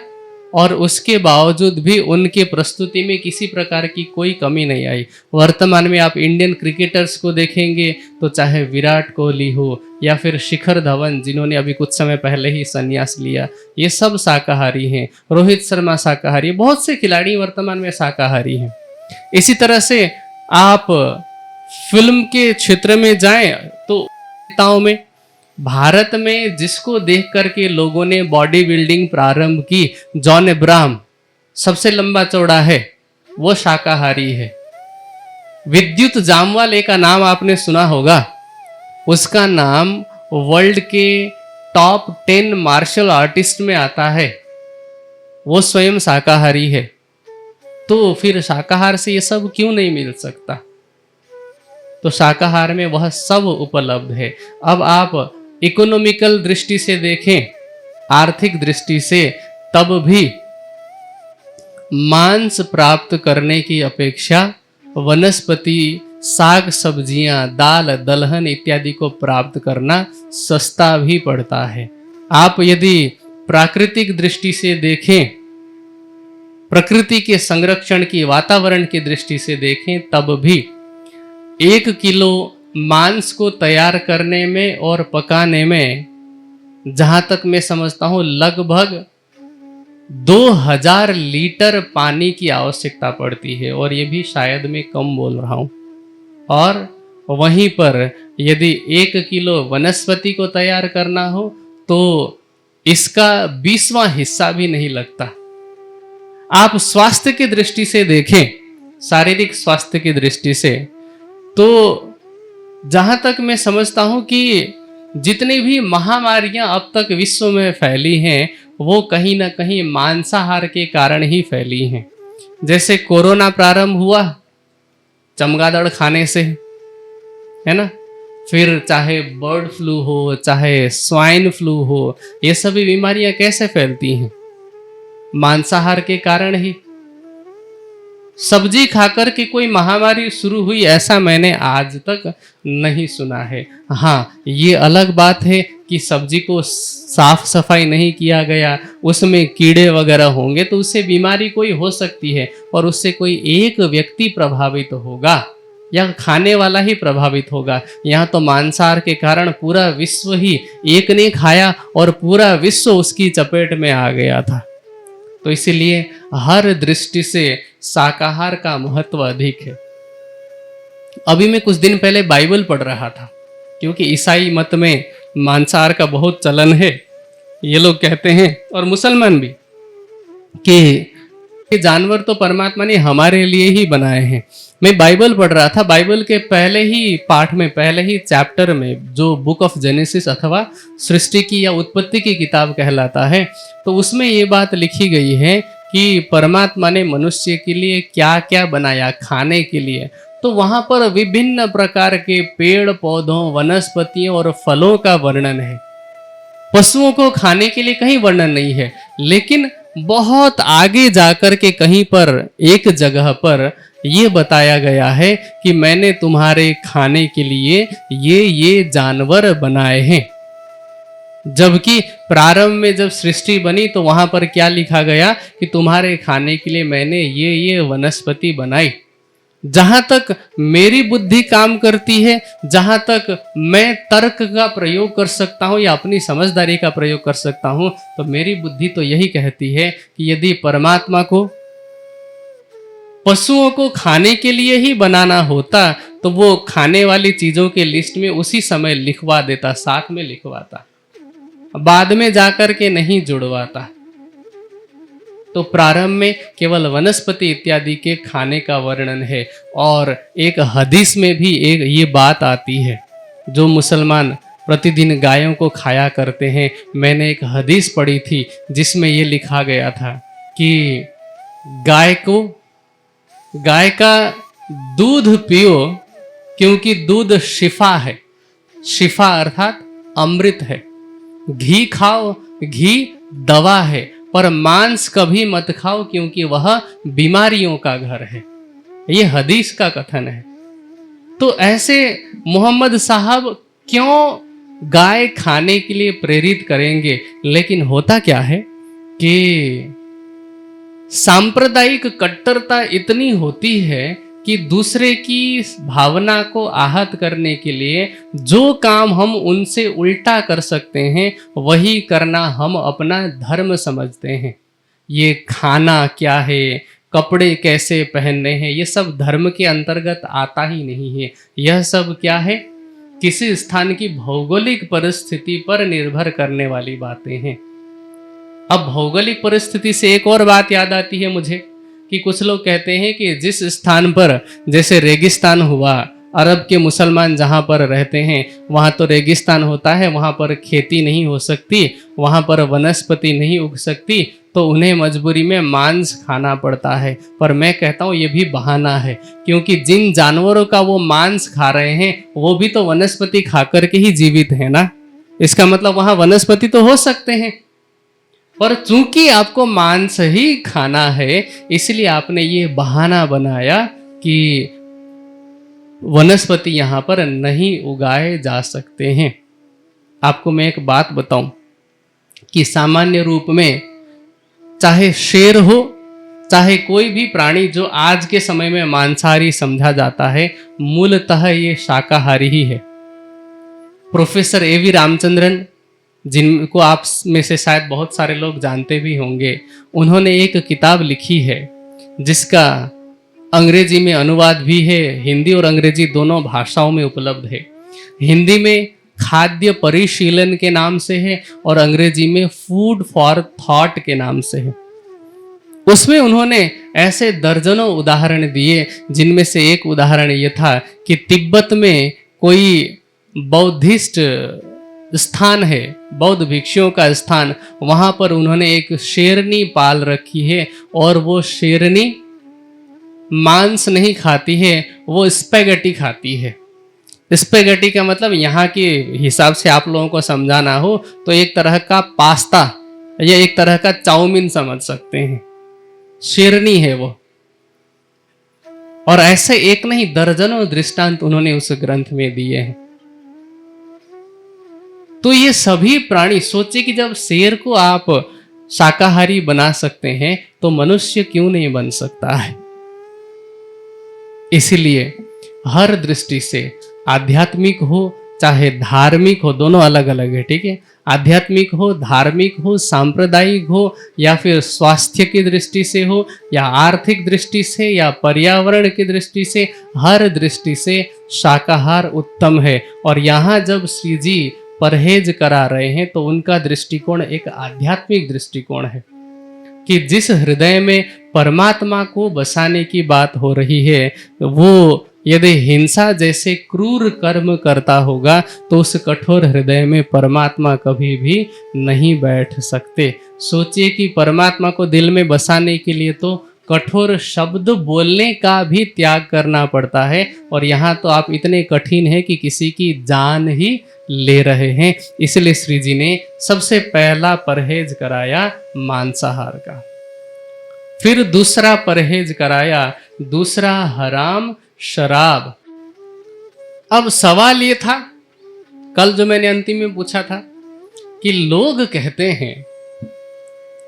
और उसके बावजूद भी उनके प्रस्तुति में किसी प्रकार की कोई कमी नहीं आई। वर्तमान में आप इंडियन क्रिकेटर्स को देखेंगे तो चाहे विराट कोहली हो या फिर शिखर धवन, जिन्होंने अभी कुछ समय पहले ही संन्यास लिया, ये सब शाकाहारी हैं। रोहित शर्मा शाकाहारी, बहुत से खिलाड़ी वर्तमान में शाकाहारी हैं। इसी तरह से आप फिल्म के क्षेत्र में जाएं तो नेताओं में, भारत में जिसको देख करके लोगों ने बॉडी बिल्डिंग प्रारंभ की, जॉन अब्राहम सबसे लंबा चौड़ा है, वो शाकाहारी है। विद्युत जामवाल का नाम आपने सुना होगा, उसका नाम वर्ल्ड के टॉप 10 मार्शल आर्टिस्ट में आता है, वो स्वयं शाकाहारी है। तो फिर शाकाहार से ये सब क्यों नहीं मिल सकता? तो शाकाहार में वह सब उपलब्ध है। अब आप इकोनॉमिकल दृष्टि से देखें, आर्थिक दृष्टि से, तब भी मांस प्राप्त करने की अपेक्षा वनस्पति, साग सब्जियां, दाल दलहन इत्यादि को प्राप्त करना सस्ता भी पड़ता है। आप यदि प्राकृतिक दृष्टि से देखें, प्रकृति के संरक्षण की, वातावरण की दृष्टि से देखें, तब भी 1 किलो मांस को तैयार करने में और पकाने में, जहां तक मैं समझता हूं, लगभग 2000 लीटर पानी की आवश्यकता पड़ती है, और ये भी शायद मैं कम बोल रहा हूं। और वहीं पर यदि 1 किलो वनस्पति को तैयार करना हो तो इसका 20वां हिस्सा भी नहीं लगता। आप स्वास्थ्य की दृष्टि से देखें, शारीरिक स्वास्थ्य की दृष्टि से, तो जहां तक मैं समझता हूं कि जितनी भी महामारियां अब तक विश्व में फैली हैं वो कहीं ना कहीं मांसाहार के कारण ही फैली हैं। जैसे कोरोना प्रारंभ हुआ चमगादड़ खाने से, है ना, फिर चाहे बर्ड फ्लू हो, चाहे स्वाइन फ्लू हो, ये सभी बीमारियां कैसे फैलती हैं? मांसाहार के कारण ही। सब्जी खाकर के कोई महामारी शुरू हुई ऐसा मैंने आज तक नहीं सुना है। हाँ, ये अलग बात है कि सब्जी को साफ सफाई नहीं किया गया, उसमें कीड़े वगैरह होंगे तो उससे बीमारी कोई हो सकती है, और उससे कोई एक व्यक्ति प्रभावित होगा या खाने वाला ही प्रभावित होगा। यहाँ तो मांसाहार के कारण पूरा विश्व ही, एक ने खाया और पूरा विश्व उसकी चपेट में आ गया था। तो इसीलिए हर दृष्टि से शाकाहार का महत्व अधिक है। अभी मैं कुछ दिन पहले बाइबल पढ़ रहा था, क्योंकि ईसाई मत में मांसाहार का बहुत चलन है। ये लोग कहते हैं और मुसलमान भी कि ये जानवर तो परमात्मा ने हमारे लिए ही बनाए हैं। मैं बाइबल पढ़ रहा था, बाइबल के पहले ही पाठ में, पहले ही चैप्टर में, जो बुक ऑफ जेनेसिस अथवा सृष्टि की या उत्पत्ति की किताब कहलाता है, तो उसमें ये बात लिखी गई है कि परमात्मा ने मनुष्य के लिए क्या क्या बनाया खाने के लिए। तो वहाँ पर विभिन्न प्रकार के पेड़ पौधों, वनस्पतियों और फलों का वर्णन है। पशुओं को खाने के लिए कहीं वर्णन नहीं है, लेकिन बहुत आगे जाकर के कहीं पर एक जगह पर यह बताया गया है कि मैंने तुम्हारे खाने के लिए ये जानवर बनाए हैं। जबकि प्रारंभ में जब सृष्टि बनी तो वहां पर क्या लिखा गया कि तुम्हारे खाने के लिए मैंने ये वनस्पति बनाई। जहां तक मेरी बुद्धि काम करती है, जहां तक मैं तर्क का प्रयोग कर सकता हूं या अपनी समझदारी का प्रयोग कर सकता हूं, तो मेरी बुद्धि तो यही कहती है कि यदि परमात्मा को पशुओं को खाने के लिए ही बनाना होता तो वो खाने वाली चीजों के लिस्ट में उसी समय लिखवा देता, साथ में लिखवाता, बाद में जाकर के नहीं जुड़वाता। तो प्रारंभ में केवल वनस्पति इत्यादि के खाने का वर्णन है। और एक हदीस में भी एक ये बात आती है, जो मुसलमान प्रतिदिन गायों को खाया करते हैं। मैंने एक हदीस पढ़ी थी जिसमें ये लिखा गया था कि गाय का दूध पियो क्योंकि दूध शिफा है। शिफा अर्थात अमृत है। घी खाओ, घी दवा है, पर मांस कभी मत खाओ क्योंकि वह बीमारियों का घर है। ये हदीस का कथन है। तो ऐसे मोहम्मद साहब क्यों गाय खाने के लिए प्रेरित करेंगे? लेकिन होता क्या है कि सांप्रदायिक कट्टरता इतनी होती है कि दूसरे की भावना को आहत करने के लिए जो काम हम उनसे उल्टा कर सकते हैं वही करना हम अपना धर्म समझते हैं। ये खाना क्या है, कपड़े कैसे पहनने हैं, ये सब धर्म के अंतर्गत आता ही नहीं है। यह सब क्या है, किसी स्थान की भौगोलिक परिस्थिति पर निर्भर करने वाली बातें हैं। अब भौगोलिक परिस्थिति से एक और बात याद आती है मुझे कि कुछ लोग कहते हैं कि जिस स्थान पर जैसे रेगिस्तान हुआ, अरब के मुसलमान जहाँ पर रहते हैं वहाँ तो रेगिस्तान होता है, वहाँ पर खेती नहीं हो सकती, वहाँ पर वनस्पति नहीं उग सकती, तो उन्हें मजबूरी में मांस खाना पड़ता है। पर मैं कहता हूँ ये भी बहाना है, क्योंकि जिन जानवरों का वो मांस खा रहे हैं वो भी तो वनस्पति खा करके ही जीवित है ना। इसका मतलब वहाँ वनस्पति तो हो सकते हैं, पर चूंकि आपको मांस ही खाना है इसलिए आपने ये बहाना बनाया कि वनस्पति यहां पर नहीं उगाए जा सकते हैं। आपको मैं एक बात बताऊं कि सामान्य रूप में चाहे शेर हो, चाहे कोई भी प्राणी जो आज के समय में मांसाहारी समझा जाता है, मूलतः ये शाकाहारी ही है। प्रोफेसर ए वी रामचंद्रन, जिनको आप में से शायद बहुत सारे लोग जानते भी होंगे, उन्होंने एक किताब लिखी है जिसका अंग्रेजी में अनुवाद भी है, हिंदी और अंग्रेजी दोनों भाषाओं में उपलब्ध है। हिंदी में खाद्य परिशीलन के नाम से है और अंग्रेजी में फूड फॉर थॉट के नाम से है। उसमें उन्होंने ऐसे दर्जनों उदाहरण दिए, जिनमें से एक उदाहरण ये था कि तिब्बत में कोई बौद्धिस्ट स्थान है, बौद्ध भिक्षुओं का स्थान, वहां पर उन्होंने एक शेरनी पाल रखी है और वो शेरनी मांस नहीं खाती है, वो स्पैगेटी खाती है। स्पैगेटी का मतलब यहाँ के हिसाब से आप लोगों को समझाना हो तो एक तरह का पास्ता या एक तरह का चाउमीन समझ सकते हैं। शेरनी है वो। और ऐसे एक नहीं दर्जनों दृष्टांत उन्होंने उस ग्रंथ में दिए हैं। तो ये सभी प्राणी, सोचिए कि जब शेर को आप शाकाहारी बना सकते हैं तो मनुष्य क्यों नहीं बन सकता है। इसलिए हर दृष्टि से, आध्यात्मिक हो चाहे धार्मिक हो, दोनों अलग अलग है, ठीक है। आध्यात्मिक हो, धार्मिक हो, सांप्रदायिक हो, या फिर स्वास्थ्य की दृष्टि से हो, या आर्थिक दृष्टि से, या पर्यावरण की दृष्टि से, हर दृष्टि से शाकाहार उत्तम है। और यहाँ जब श्री जी परहेज करा रहे हैं तो उनका दृष्टिकोण एक आध्यात्मिक दृष्टिकोण है कि जिस हृदय में परमात्मा को बसाने की बात हो रही है, वो यदि हिंसा जैसे क्रूर कर्म करता होगा तो उस कठोर हृदय में परमात्मा कभी भी नहीं बैठ सकते। सोचिए कि परमात्मा को दिल में बसाने के लिए तो कठोर शब्द बोलने का भी त्याग करना पड़ता है, और यहाँ तो आप इतने कठिन हैं कि किसी की जान ही ले रहे हैं। इसलिए श्री जी ने सबसे पहला परहेज कराया मांसाहार का, फिर दूसरा परहेज कराया, दूसरा हराम शराब। अब सवाल ये था, कल जो मैंने अंतिम में पूछा था, कि लोग कहते हैं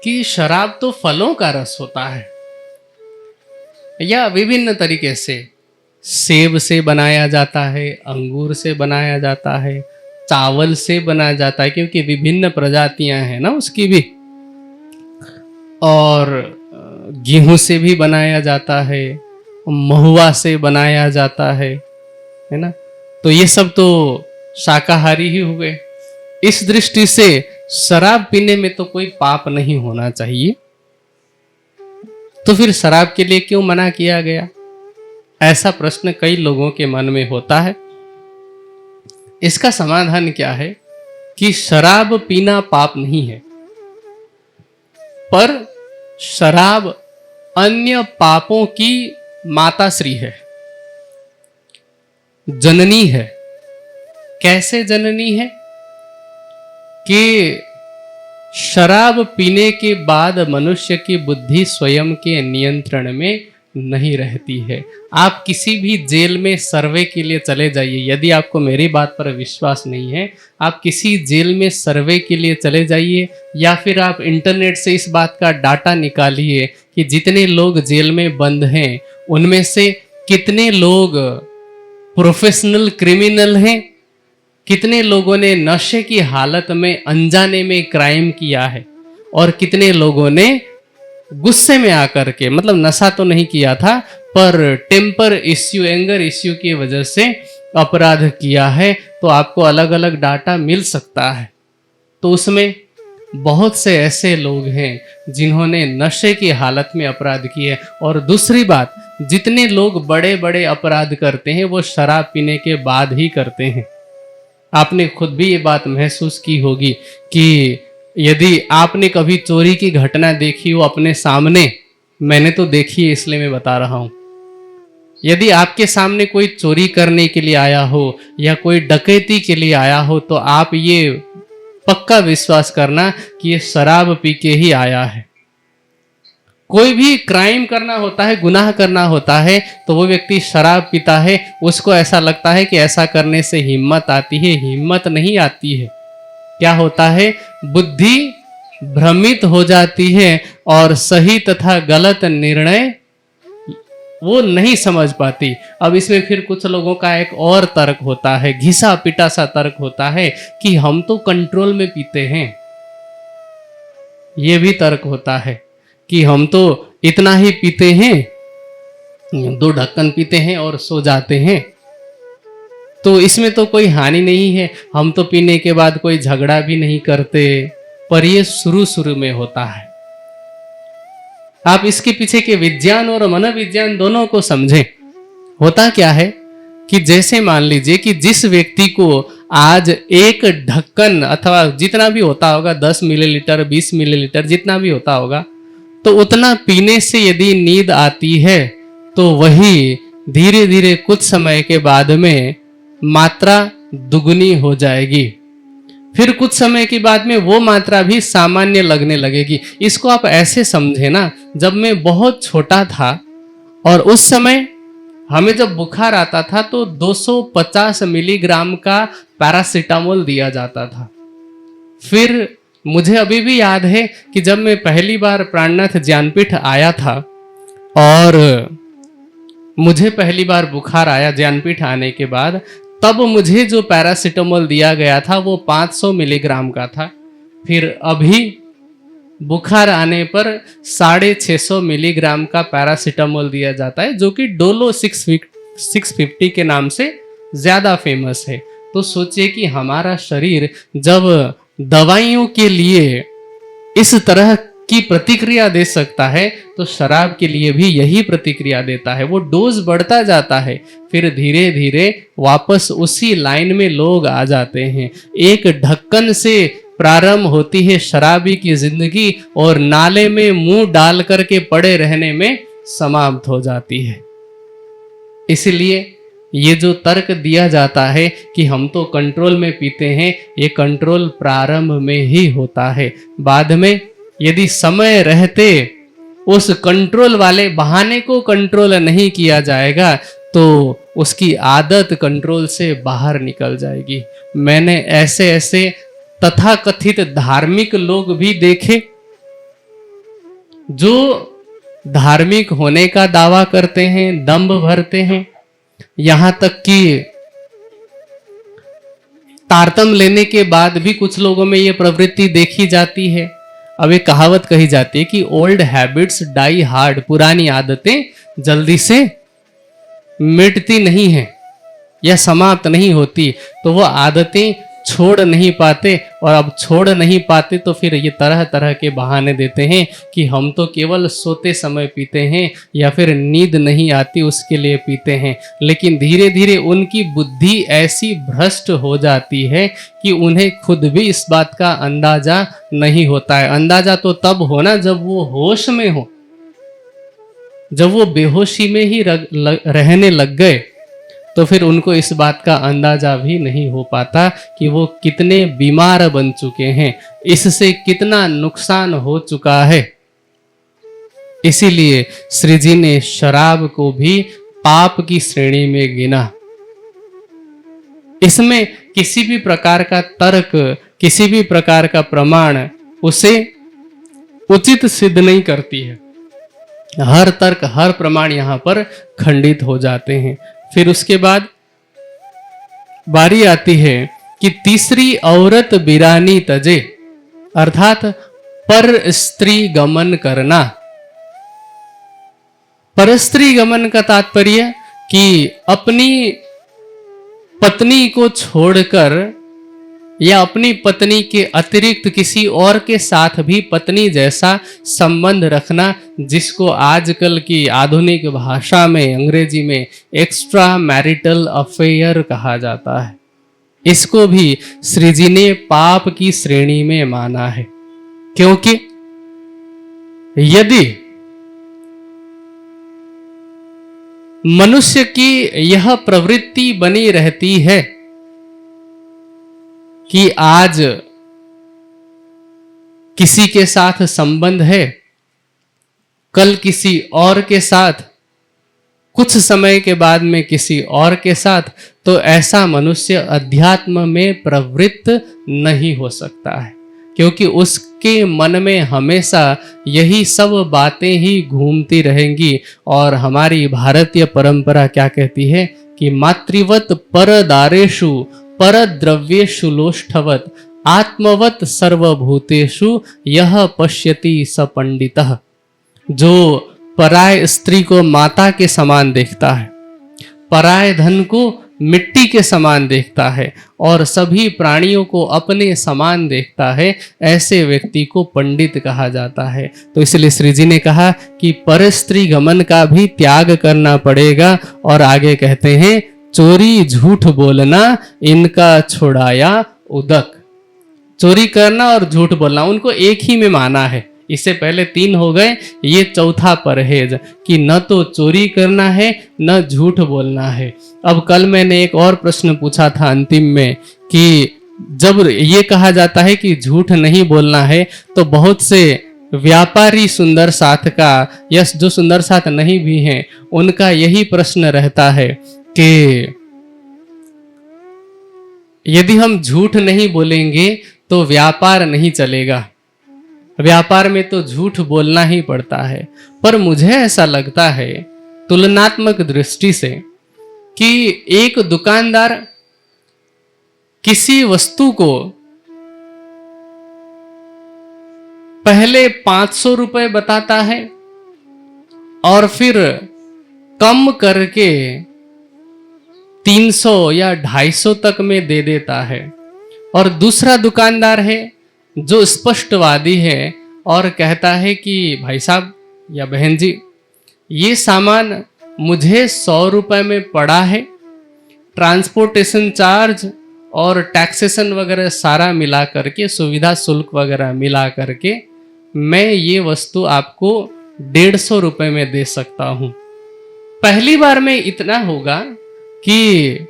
कि शराब तो फलों का रस होता है, या विभिन्न तरीके से सेब से बनाया जाता है, अंगूर से बनाया जाता है, चावल से बनाया जाता है, क्योंकि विभिन्न प्रजातियां हैं ना उसकी भी, और गेहूं से भी बनाया जाता है, महुआ से बनाया जाता है ना। तो ये सब तो शाकाहारी ही हुए। इस दृष्टि से शराब पीने में तो कोई पाप नहीं होना चाहिए, तो फिर शराब के लिए क्यों मना किया गया? ऐसा प्रश्न कई लोगों के मन में होता है। इसका समाधान क्या है कि शराब पीना पाप नहीं है, पर शराब अन्य पापों की माताश्री है, जननी है। कैसे जननी है? कि शराब पीने के बाद मनुष्य की बुद्धि स्वयं के नियंत्रण में नहीं रहती है। आप किसी भी जेल में सर्वे के लिए चले जाइए, यदि आपको मेरी बात पर विश्वास नहीं है, आप किसी जेल में सर्वे के लिए चले जाइए, या फिर आप इंटरनेट से इस बात का डाटा निकालिए कि जितने लोग जेल में बंद हैं उनमें से कितने लोग प्रोफेशनल क्रिमिनल हैं, कितने लोगों ने नशे की हालत में अनजाने में क्राइम किया है, और कितने लोगों ने गुस्से में आकर के, मतलब नशा तो नहीं किया था पर टेम्पर इश्यू, एंगर इश्यू की वजह से अपराध किया है। तो आपको अलग अलग डाटा मिल सकता है। तो उसमें बहुत से ऐसे लोग हैं जिन्होंने नशे की हालत में अपराध किए। और दूसरी बात, जितने लोग बड़े बड़े अपराध करते हैं वो शराब पीने के बाद ही करते हैं। आपने खुद भी ये बात महसूस की होगी कि यदि आपने कभी चोरी की घटना देखी हो अपने सामने, मैंने तो देखी है इसलिए मैं बता रहा हूं, यदि आपके सामने कोई चोरी करने के लिए आया हो या कोई डकैती के लिए आया हो, तो आप ये पक्का विश्वास करना कि ये शराब पी के ही आया है। कोई भी क्राइम करना होता है, गुनाह करना होता है, तो वो व्यक्ति शराब पीता है, उसको ऐसा लगता है कि ऐसा करने से हिम्मत आती है। हिम्मत नहीं आती है। क्या होता है, बुद्धि भ्रमित हो जाती है और सही तथा गलत निर्णय वो नहीं समझ पाती। अब इसमें फिर कुछ लोगों का एक और तर्क होता है, घिसा पिटा सा तर्क होता है कि हम तो कंट्रोल में पीते हैं। ये भी तर्क होता है कि हम तो इतना ही पीते हैं, 2 ढक्कन पीते हैं और सो जाते हैं, तो इसमें तो कोई हानि नहीं है, हम तो पीने के बाद कोई झगड़ा भी नहीं करते। पर ये शुरू में होता है। आप इसके पीछे के विज्ञान और मनोविज्ञान दोनों को समझें। होता क्या है कि जैसे मान लीजिए कि जिस व्यक्ति को आज 1 ढक्कन अथवा जितना भी होता होगा, 10 मिलीलीटर 20 मिलीलीटर जितना भी होता होगा, तो उतना पीने से यदि नींद आती है तो वही धीरे धीरे कुछ समय के बाद में मात्रा दुगनी हो जाएगी। फिर कुछ समय के बाद में वो मात्रा भी सामान्य लगने लगेगी। इसको आप ऐसे समझे ना, जब मैं बहुत छोटा था और उस समय हमें जब बुखार आता था तो 250 मिलीग्राम का पैरासीटामोल दिया जाता था। फिर मुझे अभी भी याद है कि जब मैं पहली बार प्राणनाथ ज्ञानपीठ आया था और मुझे पहली बार बुखार आया ज्ञानपीठ आने के बाद, तब मुझे जो पैरासिटामोल दिया गया था वो 500 मिलीग्राम का था, फिर अभी बुखार आने पर 650 मिलीग्राम का पैरासिटामोल दिया जाता है, जो कि डोलो 650 के नाम से ज़्यादा फेमस है। तो सोचिए कि हमारा शरीर जब दवाइयों के लिए इस तरह की प्रतिक्रिया दे सकता है, तो शराब के लिए भी यही प्रतिक्रिया देता है। वो डोज बढ़ता जाता है, फिर धीरे धीरे वापस उसी लाइन में लोग आ जाते हैं। एक ढक्कन से प्रारंभ होती है शराबी की जिंदगी और नाले में मुंह डाल करके पड़े रहने में समाप्त हो जाती है। इसलिए ये जो तर्क दिया जाता है कि हम तो कंट्रोल में पीते हैं, ये कंट्रोल प्रारंभ में ही होता है। बाद में यदि समय रहते उस कंट्रोल वाले बहाने को कंट्रोल नहीं किया जाएगा तो उसकी आदत कंट्रोल से बाहर निकल जाएगी। मैंने ऐसे ऐसे तथाकथित धार्मिक लोग भी देखे जो धार्मिक होने का दावा करते हैं, दंभ भरते हैं, यहां तक कि तारतम लेने के बाद भी कुछ लोगों में यह प्रवृत्ति देखी जाती है। अब एक कहावत कही जाती है कि ओल्ड हैबिट्स डाई हार्ड, पुरानी आदतें जल्दी से मिटती नहीं है या समाप्त नहीं होती, तो वो आदतें छोड़ नहीं पाते, और अब छोड़ नहीं पाते तो फिर ये तरह तरह के बहाने देते हैं कि हम तो केवल सोते समय पीते हैं या फिर नींद नहीं आती उसके लिए पीते हैं। लेकिन धीरे धीरे उनकी बुद्धि ऐसी भ्रष्ट हो जाती है कि उन्हें खुद भी इस बात का अंदाजा नहीं होता है। अंदाजा तो तब होना जब वो होश में हो, जब वो बेहोशी में ही रहने लग गए तो फिर उनको इस बात का अंदाजा भी नहीं हो पाता कि वो कितने बीमार बन चुके हैं, इससे कितना नुकसान हो चुका है। इसीलिए श्री जी ने शराब को भी पाप की श्रेणी में गिना। इसमें किसी भी प्रकार का तर्क, किसी भी प्रकार का प्रमाण उसे उचित सिद्ध नहीं करती है। हर तर्क, हर प्रमाण यहां पर खंडित हो जाते हैं। फिर उसके बाद बारी आती है कि तीसरी औरत बिरानी तजे, अर्थात पर स्त्री गमन करना। पर स्त्री गमन का तात्पर्य कि अपनी पत्नी को छोड़कर या अपनी पत्नी के अतिरिक्त किसी और के साथ भी पत्नी जैसा संबंध रखना, जिसको आजकल की आधुनिक भाषा में, अंग्रेजी में एक्स्ट्रा मैरिटल अफेयर कहा जाता है। इसको भी श्री जी ने पाप की श्रेणी में माना है, क्योंकि यदि मनुष्य की यह प्रवृत्ति बनी रहती है कि आज किसी के साथ संबंध है, कल किसी और के साथ, कुछ समय के बाद में किसी और के साथ, तो ऐसा मनुष्य अध्यात्म में प्रवृत्त नहीं हो सकता है, क्योंकि उसके मन में हमेशा यही सब बातें ही घूमती रहेंगी। और हमारी भारतीय परंपरा क्या कहती है कि मातृवत परदारेषु परद्रव्येषु लोष्ठवत आत्मवत सर्वभूतेषु यह पश्यति स पंडितः। जो पराय स्त्री को माता के समान देखता है, पराय धन को मिट्टी के समान देखता है और सभी प्राणियों को अपने समान देखता है, ऐसे व्यक्ति को पंडित कहा जाता है। तो इसलिए श्री जी ने कहा कि परस्त्री गमन का भी त्याग करना पड़ेगा। और आगे कहते हैं, चोरी झूठ बोलना इनका छुड़ाया उदक। चोरी करना और झूठ बोलना उनको एक ही में माना है। इससे पहले 3 हो गए, ये चौथा परहेज कि न तो चोरी करना है न झूठ बोलना है। अब कल मैंने एक और प्रश्न पूछा था अंतिम में कि जब ये कहा जाता है कि झूठ नहीं बोलना है, तो बहुत से व्यापारी सुंदर साथ का या जो सुंदर साथ नहीं भी हैं, उनका यही प्रश्न रहता है कि यदि हम झूठ नहीं बोलेंगे तो व्यापार नहीं चलेगा, व्यापार में तो झूठ बोलना ही पड़ता है। पर मुझे ऐसा लगता है तुलनात्मक दृष्टि से कि एक दुकानदार किसी वस्तु को पहले 500 रुपए बताता है और फिर कम करके 300 या 250 तक में दे देता है, और दूसरा दुकानदार है जो स्पष्टवादी है और कहता है कि भाई साहब या बहन जी, ये सामान मुझे 100 रुपए में पड़ा है, ट्रांसपोर्टेशन चार्ज और टैक्सेशन वगैरह सारा मिला करके, सुविधा शुल्क वगैरह मिला करके मैं ये वस्तु आपको 150 रुपए में दे सकता हूं। पहली बार में इतना होगा कि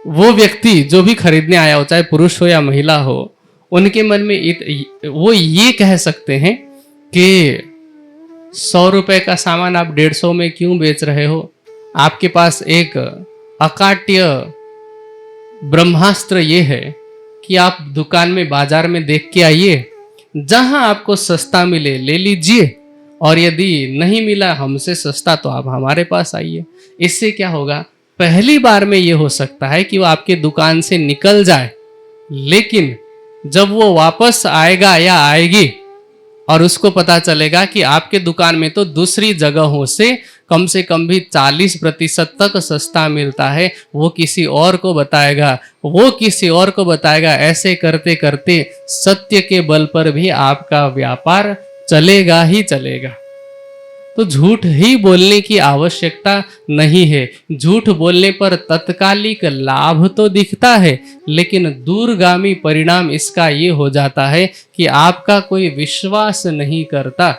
वो व्यक्ति जो भी खरीदने आया हो, चाहे पुरुष हो या महिला हो, उनके मन में वो ये कह सकते हैं कि 100 रुपए का सामान आप 150 में क्यों बेच रहे हो? आपके पास एक अकाट्य ब्रह्मास्त्र ये है कि आप दुकान में, बाजार में देख के आइए, जहां आपको सस्ता मिले ले लीजिए, और यदि नहीं मिला हमसे सस्ता तो आप हमारे पास आइए। इससे क्या होगा, पहली बार में ये हो सकता है कि वो आपके दुकान से निकल जाए, लेकिन जब वो वापस आएगा या आएगी और उसको पता चलेगा कि आपके दुकान में तो दूसरी जगहों से कम भी 40% तक सस्ता मिलता है, वो किसी और को बताएगा, वो किसी और को बताएगा। ऐसे करते करते सत्य के बल पर भी आपका व्यापार चलेगा ही चलेगा। तो झूठ ही बोलने की आवश्यकता नहीं है। झूठ बोलने पर तत्कालिक लाभ तो दिखता है, लेकिन दूरगामी परिणाम इसका ये हो जाता है कि आपका कोई विश्वास नहीं करता।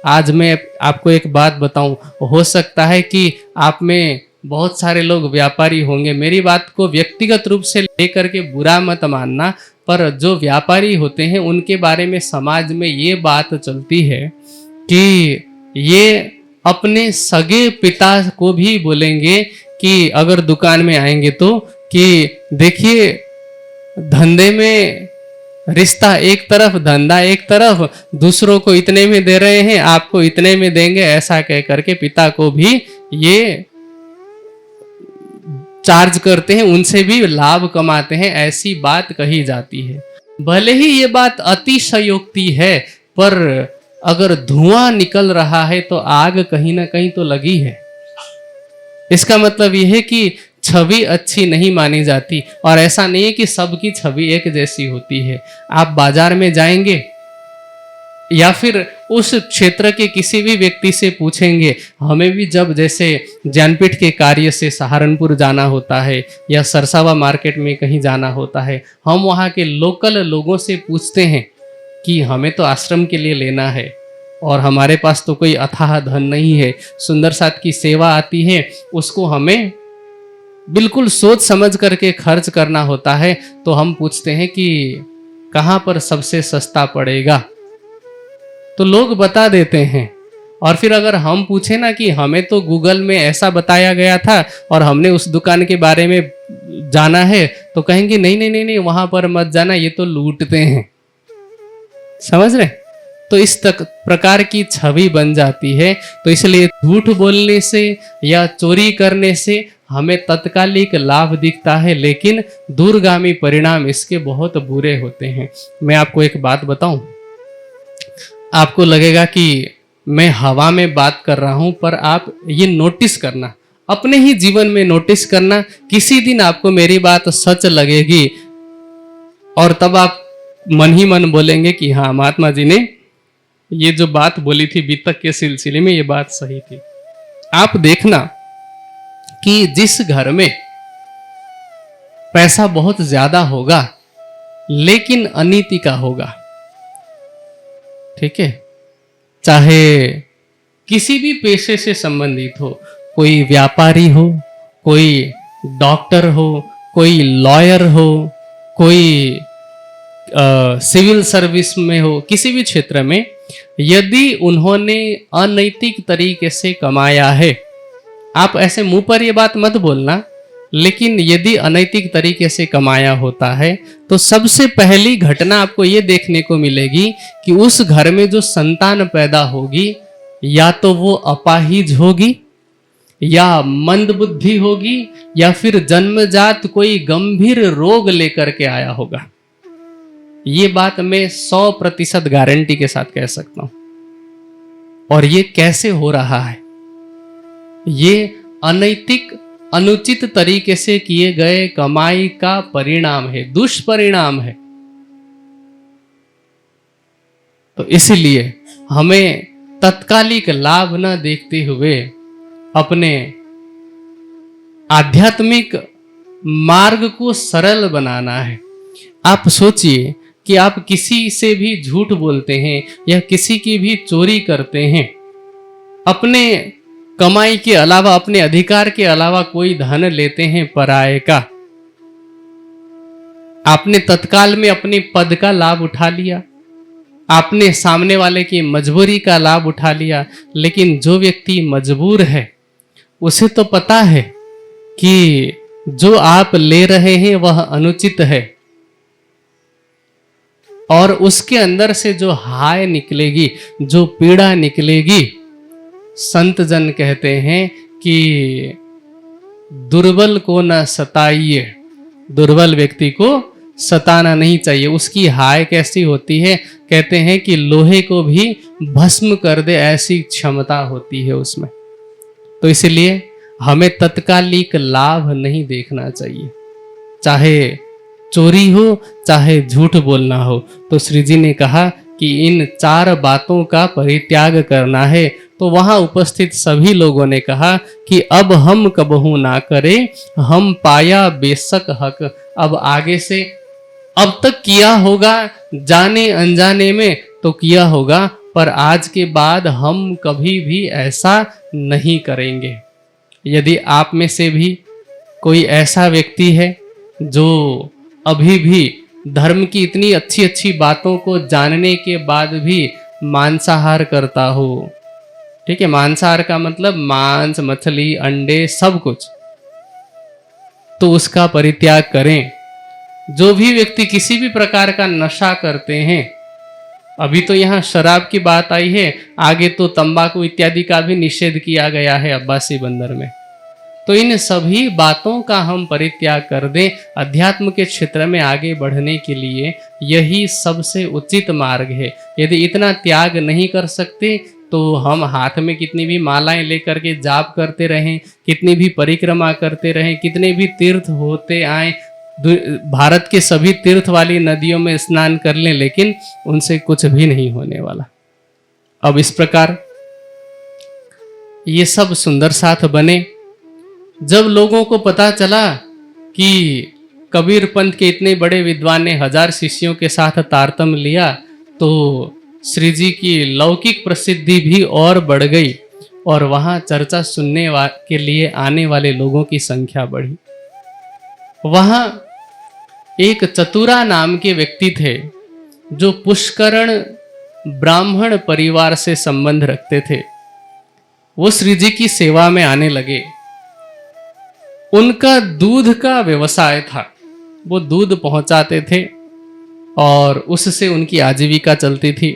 आज मैं आपको एक बात बताऊं, हो सकता है कि आप में बहुत सारे लोग व्यापारी होंगे, मेरी बात को व्यक्तिगत रूप से लेकर के बुरा मत मानना, पर जो व्यापारी होते हैं उनके बारे में समाज में ये बात चलती है कि ये अपने सगे पिता को भी बोलेंगे कि अगर दुकान में आएंगे तो, कि देखिए धंधे में रिश्ता एक तरफ, धंधा एक तरफ, दूसरों को इतने में दे रहे हैं, आपको इतने में देंगे, ऐसा कह करके पिता को भी ये चार्ज करते हैं, उनसे भी लाभ कमाते हैं, ऐसी बात कही जाती है। भले ही ये बात अतिशयोक्ति है, पर अगर धुआं निकल रहा है तो आग कहीं ना कहीं तो लगी है। इसका मतलब यह है कि छवि अच्छी नहीं मानी जाती, और ऐसा नहीं है कि सबकी छवि एक जैसी होती है। आप बाजार में जाएंगे या फिर उस क्षेत्र के किसी भी व्यक्ति से पूछेंगे, हमें भी जब जैसे ज्ञानपीठ के कार्य से सहारनपुर जाना होता है या सरसावा मार्केट में कहीं जाना होता है, हम वहाँ के लोकल लोगों से पूछते हैं कि हमें तो आश्रम के लिए लेना है और हमारे पास तो कोई अथाह धन नहीं है, सुंदर साथ की सेवा आती है, उसको हमें बिल्कुल सोच समझ करके खर्च करना होता है, तो हम पूछते हैं कि कहाँ पर सबसे सस्ता पड़ेगा, तो लोग बता देते हैं। और फिर अगर हम पूछे ना कि हमें तो गूगल में ऐसा बताया गया था और हमने उस दुकान के बारे में जाना है, तो कहेंगे नहीं नहीं नहीं नहीं, वहां पर मत जाना, ये तो लूटते हैं। समझ रहे? तो इस प्रकार की छवि बन जाती है। तो इसलिए झूठ बोलने से या चोरी करने से हमें तत्कालिक लाभ दिखता है, लेकिन दूरगामी परिणाम इसके बहुत बुरे होते हैं। मैं आपको एक बात बताऊं, आपको लगेगा कि मैं हवा में बात कर रहा हूं, पर आप ये नोटिस करना, अपने ही जीवन में नोटिस करना, किसी दिन आपको मेरी बात सच लगेगी और तब आप मन ही मन बोलेंगे कि हाँ, महात्मा जी ने ये जो बात बोली थी वित्त के सिलसिले में, ये बात सही थी। आप देखना कि जिस घर में पैसा बहुत ज्यादा होगा लेकिन अनीति का होगा, ठीक है, चाहे किसी भी पेशे से संबंधित हो, कोई व्यापारी हो, कोई डॉक्टर हो, कोई लॉयर हो, कोई सिविल सर्विस में हो, किसी भी क्षेत्र में यदि उन्होंने अनैतिक तरीके से कमाया है, आप ऐसे मुंह पर ये बात मत बोलना, लेकिन यदि अनैतिक तरीके से कमाया होता है तो सबसे पहली घटना आपको ये देखने को मिलेगी कि उस घर में जो संतान पैदा होगी या तो वो अपाहिज होगी या मंद बुद्धि होगी या फिर जन्मजात कोई गंभीर रोग लेकर के आया होगा। ये बात मैं 100% गारंटी के साथ कह सकता हूं। और ये कैसे हो रहा है? ये अनैतिक अनुचित तरीके से किए गए कमाई का परिणाम है, दुष्परिणाम है। तो इसलिए हमें तत्कालिक लाभ न देखते हुए अपने आध्यात्मिक मार्ग को सरल बनाना है। आप सोचिए कि आप किसी से भी झूठ बोलते हैं या किसी की भी चोरी करते हैं, अपने कमाई के अलावा, अपने अधिकार के अलावा कोई धन लेते हैं पराये का। आपने तत्काल में अपने पद का लाभ उठा लिया, आपने सामने वाले की मजबूरी का लाभ उठा लिया। लेकिन जो व्यक्ति मजबूर है उसे तो पता है कि जो आप ले रहे हैं वह अनुचित है, और उसके अंदर से जो हाय निकलेगी, जो पीड़ा निकलेगी, संत जन कहते हैं कि दुर्बल को न सताइए, दुर्बल व्यक्ति को सताना नहीं चाहिए। उसकी हाय कैसी होती है? कहते हैं कि लोहे को भी भस्म कर दे, ऐसी क्षमता होती है उसमें। तो इसलिए हमें तत्कालिक लाभ नहीं देखना चाहिए, चाहे चोरी हो चाहे झूठ बोलना हो। तो श्री जी ने कहा कि इन 4 बातों का परित्याग करना है। तो वहां उपस्थित सभी लोगों ने कहा कि अब हम कबहू ना करें, हम पाया बेशक हक। अब आगे से, अब तक किया होगा जाने अनजाने में तो किया होगा, पर आज के बाद हम कभी भी ऐसा नहीं करेंगे। यदि आप में से भी कोई ऐसा व्यक्ति है जो अभी भी धर्म की इतनी अच्छी अच्छी बातों को जानने के बाद भी मांसाहार करता हो, ठीक है, मांसाहार का मतलब मांस, मछली, अंडे, सब कुछ, तो उसका परित्याग करें। जो भी व्यक्ति किसी भी प्रकार का नशा करते हैं, अभी तो यहाँ शराब की बात आई है, आगे तो तंबाकू इत्यादि का भी निषेध किया गया है अब्बासी बंदर में। तो इन सभी बातों का हम परित्याग कर दें। अध्यात्म के क्षेत्र में आगे बढ़ने के लिए यही सबसे उचित मार्ग है। यदि इतना त्याग नहीं कर सकते तो हम हाथ में कितनी भी मालाएं लेकर के जाप करते रहें, कितनी भी परिक्रमा करते रहें, कितने भी तीर्थ होते आए, भारत के सभी तीर्थ वाली नदियों में स्नान कर लें, लेकिन उनसे कुछ भी नहीं होने वाला। अब इस प्रकार ये सब सुंदर साथ बने। जब लोगों को पता चला कि कबीर पंथ के इतने बड़े विद्वान ने 1000 शिष्यों के साथ तारतम्य लिया, तो श्री जी की लौकिक प्रसिद्धि भी और बढ़ गई और वहां चर्चा सुनने के लिए आने वाले लोगों की संख्या बढ़ी। वहां एक चतुरा नाम के व्यक्ति थे जो पुष्करण ब्राह्मण परिवार से संबंध रखते थे। वो श्री जी की सेवा में आने लगे। उनका दूध का व्यवसाय था, वो दूध पहुंचाते थे और उससे उनकी आजीविका चलती थी।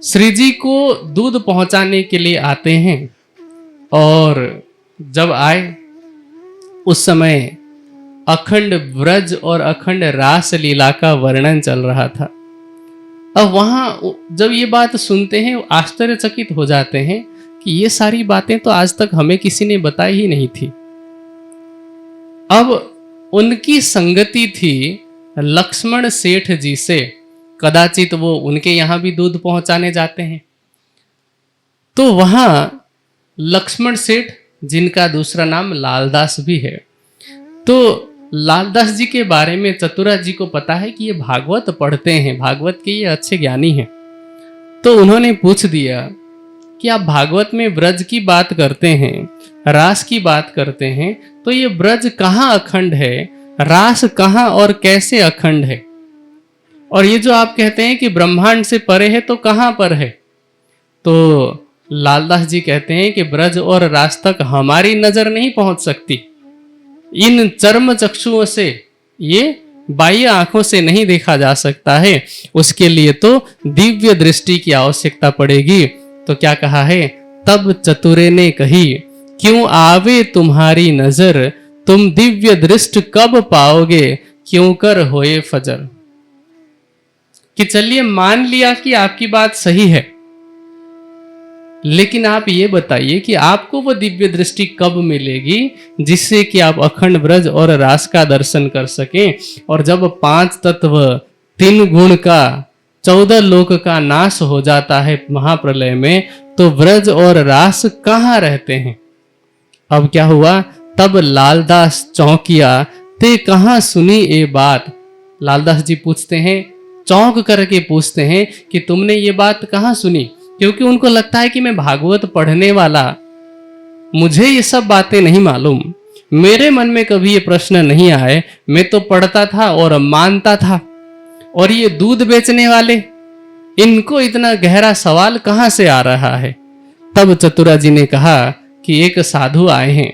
श्री जी को दूध पहुंचाने के लिए आते हैं और जब आए उस समय अखंड व्रज और अखंड रास लीला का वर्णन चल रहा था। अब वहां जब ये बात सुनते हैं आश्चर्यचकित हो जाते हैं कि ये सारी बातें तो आज तक हमें किसी ने बताई ही नहीं थी। अब उनकी संगति थी लक्ष्मण सेठ जी से, कदाचित वो उनके यहां भी दूध पहुंचाने जाते हैं। तो वहां लक्ष्मण सेठ, जिनका दूसरा नाम लालदास भी है, तो लालदास जी के बारे में चतुरा जी को पता है कि ये भागवत पढ़ते हैं, भागवत के ये अच्छे ज्ञानी हैं। तो उन्होंने पूछ दिया कि आप भागवत में ब्रज की बात करते हैं, रास की बात करते हैं, तो ये ब्रज कहाँ अखंड है, रास कहाँ और कैसे अखंड है, और ये जो आप कहते हैं कि ब्रह्मांड से परे है तो कहाँ पर है? तो लालदास जी कहते हैं कि ब्रज और रास तक हमारी नजर नहीं पहुंच सकती, इन चर्म चक्षुओं से, ये बाह्य आंखों से नहीं देखा जा सकता है, उसके लिए तो दिव्य दृष्टि की आवश्यकता पड़ेगी। तो क्या कहा है? तब चतुरे ने कही क्यों आवे तुम्हारी नजर, तुम दिव्य दृष्टि कब पाओगे, क्यों कर होए फजर। कि चलिए मान लिया कि आपकी बात सही है, लेकिन आप ये बताइए कि आपको वो दिव्य दृष्टि कब मिलेगी जिससे कि आप अखंड ब्रज और रास का दर्शन कर सकें। और जब 5 तत्व 3 गुण का 14 लोक का नाश हो जाता है महाप्रलय में, तो ब्रज और रास कहाँ रहते हैं। अब क्या हुआ, तब लालदास चौंकिया ते कहाँ सुनी ये बात। लालदास जी पूछते हैं, चौंक करके पूछते हैं कि तुमने ये बात कहाँ सुनी, क्योंकि उनको लगता है कि मैं भागवत पढ़ने वाला, मुझे ये सब बातें नहीं मालूम, मेरे मन में कभी ये प्रश्न नहीं आए, मैं तो पढ़ता था और मानता था, और ये दूध बेचने वाले, इनको इतना गहरा सवाल कहाँ से आ रहा है। तब चतुरा जी ने कहा कि एक साधु आए हैं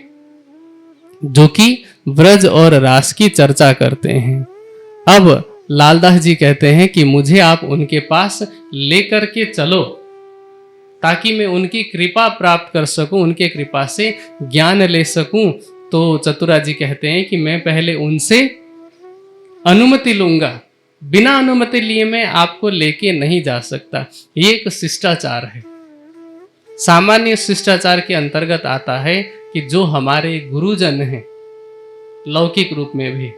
जो कि ब्रज और रास की चर्चा करते हैं। अब लालदास जी कहते हैं कि मुझे आप उनके पास लेकर के चलो, ताकि मैं उनकी कृपा प्राप्त कर सकूं, उनके कृपा से ज्ञान ले सकूं। तो चतुरा जी कहते हैं कि मैं पहले उनसे अनुमति लूंगा, बिना अनुमति लिए मैं आपको लेके नहीं जा सकता। ये एक शिष्टाचार है, सामान्य शिष्टाचार के अंतर्गत आता है कि जो हमारे गुरुजन हैं लौकिक रूप में भी,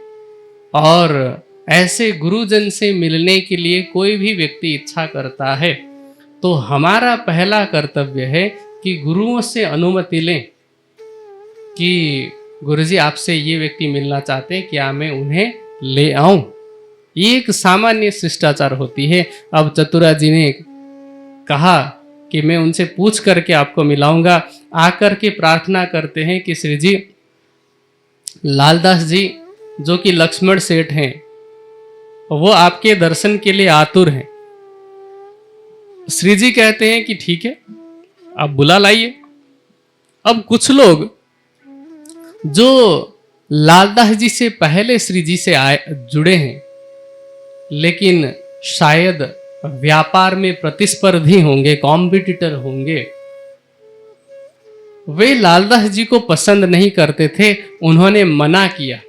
और ऐसे गुरुजन से मिलने के लिए कोई भी व्यक्ति इच्छा करता है, तो हमारा पहला कर्तव्य है कि गुरुओं से अनुमति लें कि गुरुजी आपसे ये व्यक्ति मिलना चाहते हैं, क्या मैं उन्हें ले आऊं। ये एक सामान्य शिष्टाचार होती है। अब चतुरा जी ने कहा कि मैं उनसे पूछ करके आपको मिलाऊंगा। आकर के प्रार्थना करते हैं कि श्री जी, लालदास जी जो कि लक्ष्मण सेठ हैं, वो आपके दर्शन के लिए आतुर हैं। श्री जी कहते हैं कि ठीक है, आप बुला लाइए। अब कुछ लोग जो लालदास जी से पहले श्री जी से जुड़े हैं, लेकिन शायद व्यापार में प्रतिस्पर्धी होंगे, कॉम्पिटिटर होंगे, वे लालदास जी को पसंद नहीं करते थे। उन्होंने मना किया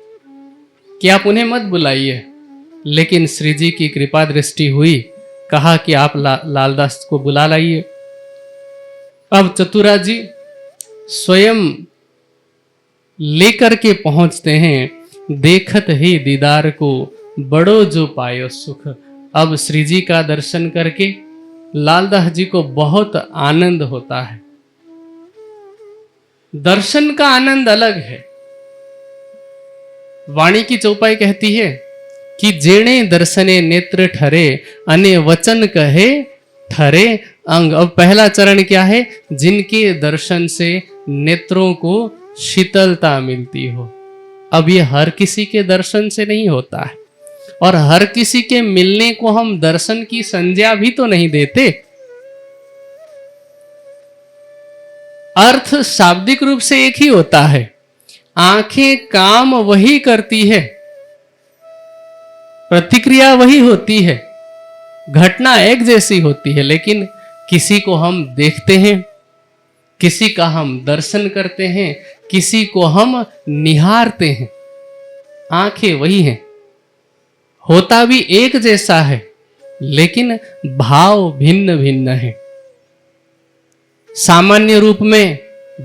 कि आप उन्हें मत बुलाइए, लेकिन श्री जी की कृपा दृष्टि हुई, कहा कि आप लालदास को बुला लाइए। अब चतुरा जी स्वयं लेकर के पहुंचते हैं, देखत ही दीदार को बड़ो जो पायो सुख। अब श्री जी का दर्शन करके लालदास जी को बहुत आनंद होता है। दर्शन का आनंद अलग है। वाणी की चौपाई कहती है कि जेणे दर्शने नेत्र ठरे, अने वचन कहे ठरे अंग। अब पहला चरण क्या है, जिनके दर्शन से नेत्रों को शीतलता मिलती हो। अब ये हर किसी के दर्शन से नहीं होता है, और हर किसी के मिलने को हम दर्शन की संज्ञा भी तो नहीं देते। अर्थ शाब्दिक रूप से एक ही होता है, आंखें काम वही करती है, प्रतिक्रिया वही होती है, घटना एक जैसी होती है, लेकिन किसी को हम देखते हैं, किसी का हम दर्शन करते हैं, किसी को हम निहारते हैं। आंखें वही हैं, होता भी एक जैसा है, लेकिन भाव भिन्न भिन्न है। सामान्य रूप में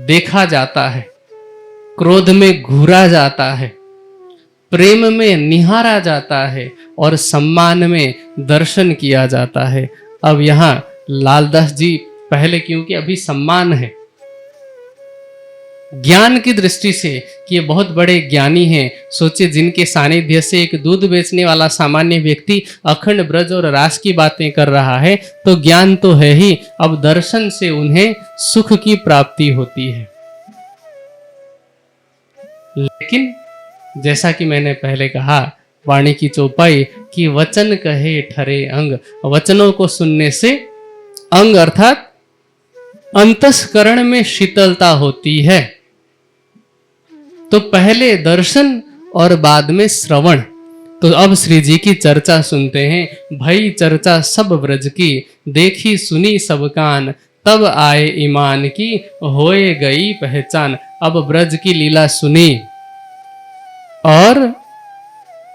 देखा जाता है, क्रोध में घूरा जाता है, प्रेम में निहारा जाता है, और सम्मान में दर्शन किया जाता है। अब यहां लालदास जी पहले, क्योंकि अभी सम्मान है, ज्ञान की दृष्टि से कि ये बहुत बड़े ज्ञानी हैं। सोचे जिनके सानिध्य से एक दूध बेचने वाला सामान्य व्यक्ति अखंड ब्रज और रास की बातें कर रहा है, तो ज्ञान तो है ही, अब दर्शन से उन्हें सुख की प्राप्ति होती है। लेकिन जैसा कि मैंने पहले कहा, वाणी की चौपाई कि वचन कहे ठरे अंग, वचनों को सुनने से अंग अर्थात अंतस्करण में शीतलता होती है। तो पहले दर्शन और बाद में श्रवण। तो अब श्री जी की चर्चा सुनते हैं। भई चर्चा सब ब्रज की, देखी सुनी सब कान, तब आए ईमान की होए गई पहचान। अब ब्रज की लीला सुनी और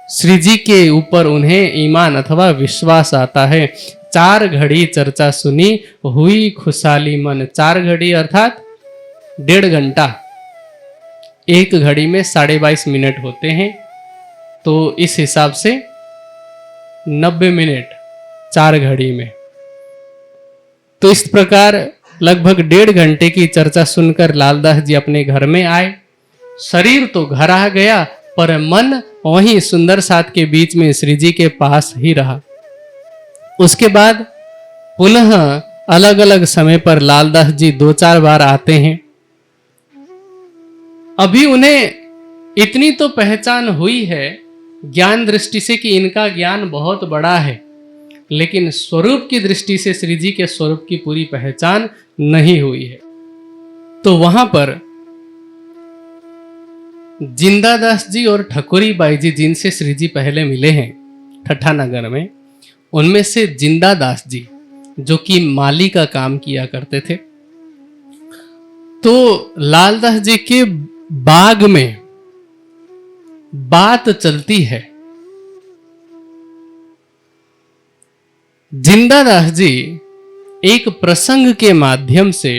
श्री जी के ऊपर उन्हें ईमान अथवा विश्वास आता है। 4 घड़ी चर्चा सुनी हुई खुशहाली मन। 4 घड़ी अर्थात 1.5 घंटा। एक घड़ी में 22.5 मिनट होते हैं, तो इस हिसाब से 90 मिनट 4 घड़ी में। तो इस प्रकार लगभग 1.5 घंटे की चर्चा सुनकर लालदास जी अपने घर में आए। शरीर तो घर आ गया, पर मन वहीं सुंदर साथ के बीच में श्री जी के पास ही रहा। उसके बाद पुनः अलग अलग समय पर लालदास जी 2-4 बार आते हैं। अभी उन्हें इतनी तो पहचान हुई है ज्ञान दृष्टि से कि इनका ज्ञान बहुत बड़ा है, लेकिन स्वरूप की दृष्टि से श्री जी के स्वरूप की पूरी पहचान नहीं हुई है। तो वहां पर जिंदादास जी और ठकुरी बाई जी, जिनसे श्री जी पहले मिले हैं ठट्ठा नगर में, उनमें से जिंदादास जी जो कि माली का काम किया करते थे, तो लालदास जी के बाग में बात चलती है। जिंदादास जी एक प्रसंग के माध्यम से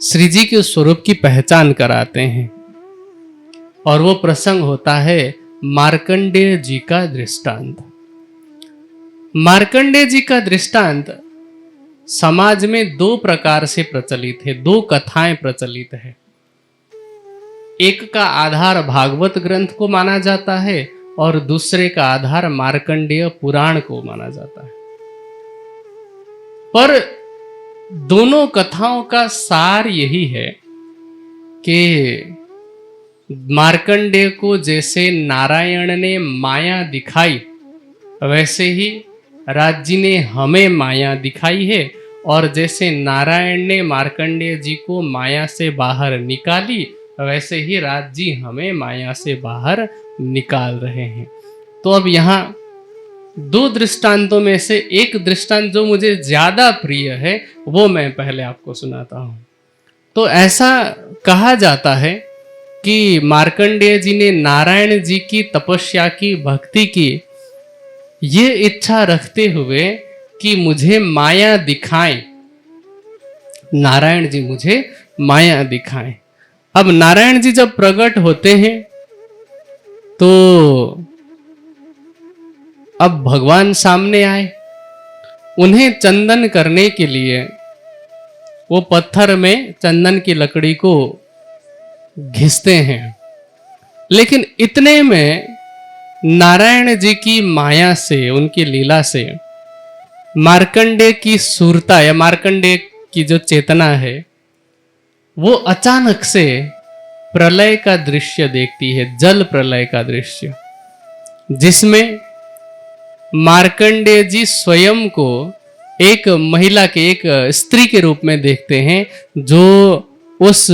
श्री जी के स्वरूप की पहचान कराते हैं, और वो प्रसंग होता है मार्कंडेय जी का दृष्टांत। मार्कंडेय जी का दृष्टांत समाज में 2 प्रकार से प्रचलित है, 2 कथाएं प्रचलित है। एक का आधार भागवत ग्रंथ को माना जाता है और दूसरे का आधार मार्कंडेय पुराण को माना जाता है। पर दोनों कथाओं का सार यही है कि मार्कंडेय को जैसे नारायण ने माया दिखाई, वैसे ही राज जी ने हमें माया दिखाई है, और जैसे नारायण ने मार्कंडेय जी को माया से बाहर निकाली, वैसे ही राज जी हमें माया से बाहर निकाल रहे हैं। तो अब यहाँ 2 दृष्टांतों में से एक दृष्टांत जो मुझे ज्यादा प्रिय है वो मैं पहले आपको सुनाता हूं। तो ऐसा कहा जाता है कि मार्कंडेय जी ने नारायण जी की तपस्या की, भक्ति की, ये इच्छा रखते हुए कि मुझे माया दिखाएं, नारायण जी मुझे माया दिखाएं। अब नारायण जी जब प्रकट होते हैं तो अब भगवान सामने आए, उन्हें चंदन करने के लिए वो पत्थर में चंदन की लकड़ी को घिसते हैं, लेकिन इतने में नारायण जी की माया से, उनकी लीला से मार्कंडेय की सूरता या मार्कंडेय की जो चेतना है वो अचानक से प्रलय का दृश्य देखती है, जल प्रलय का दृश्य, जिसमें मार्कंडेय जी स्वयं को एक महिला के, एक स्त्री के रूप में देखते हैं जो उस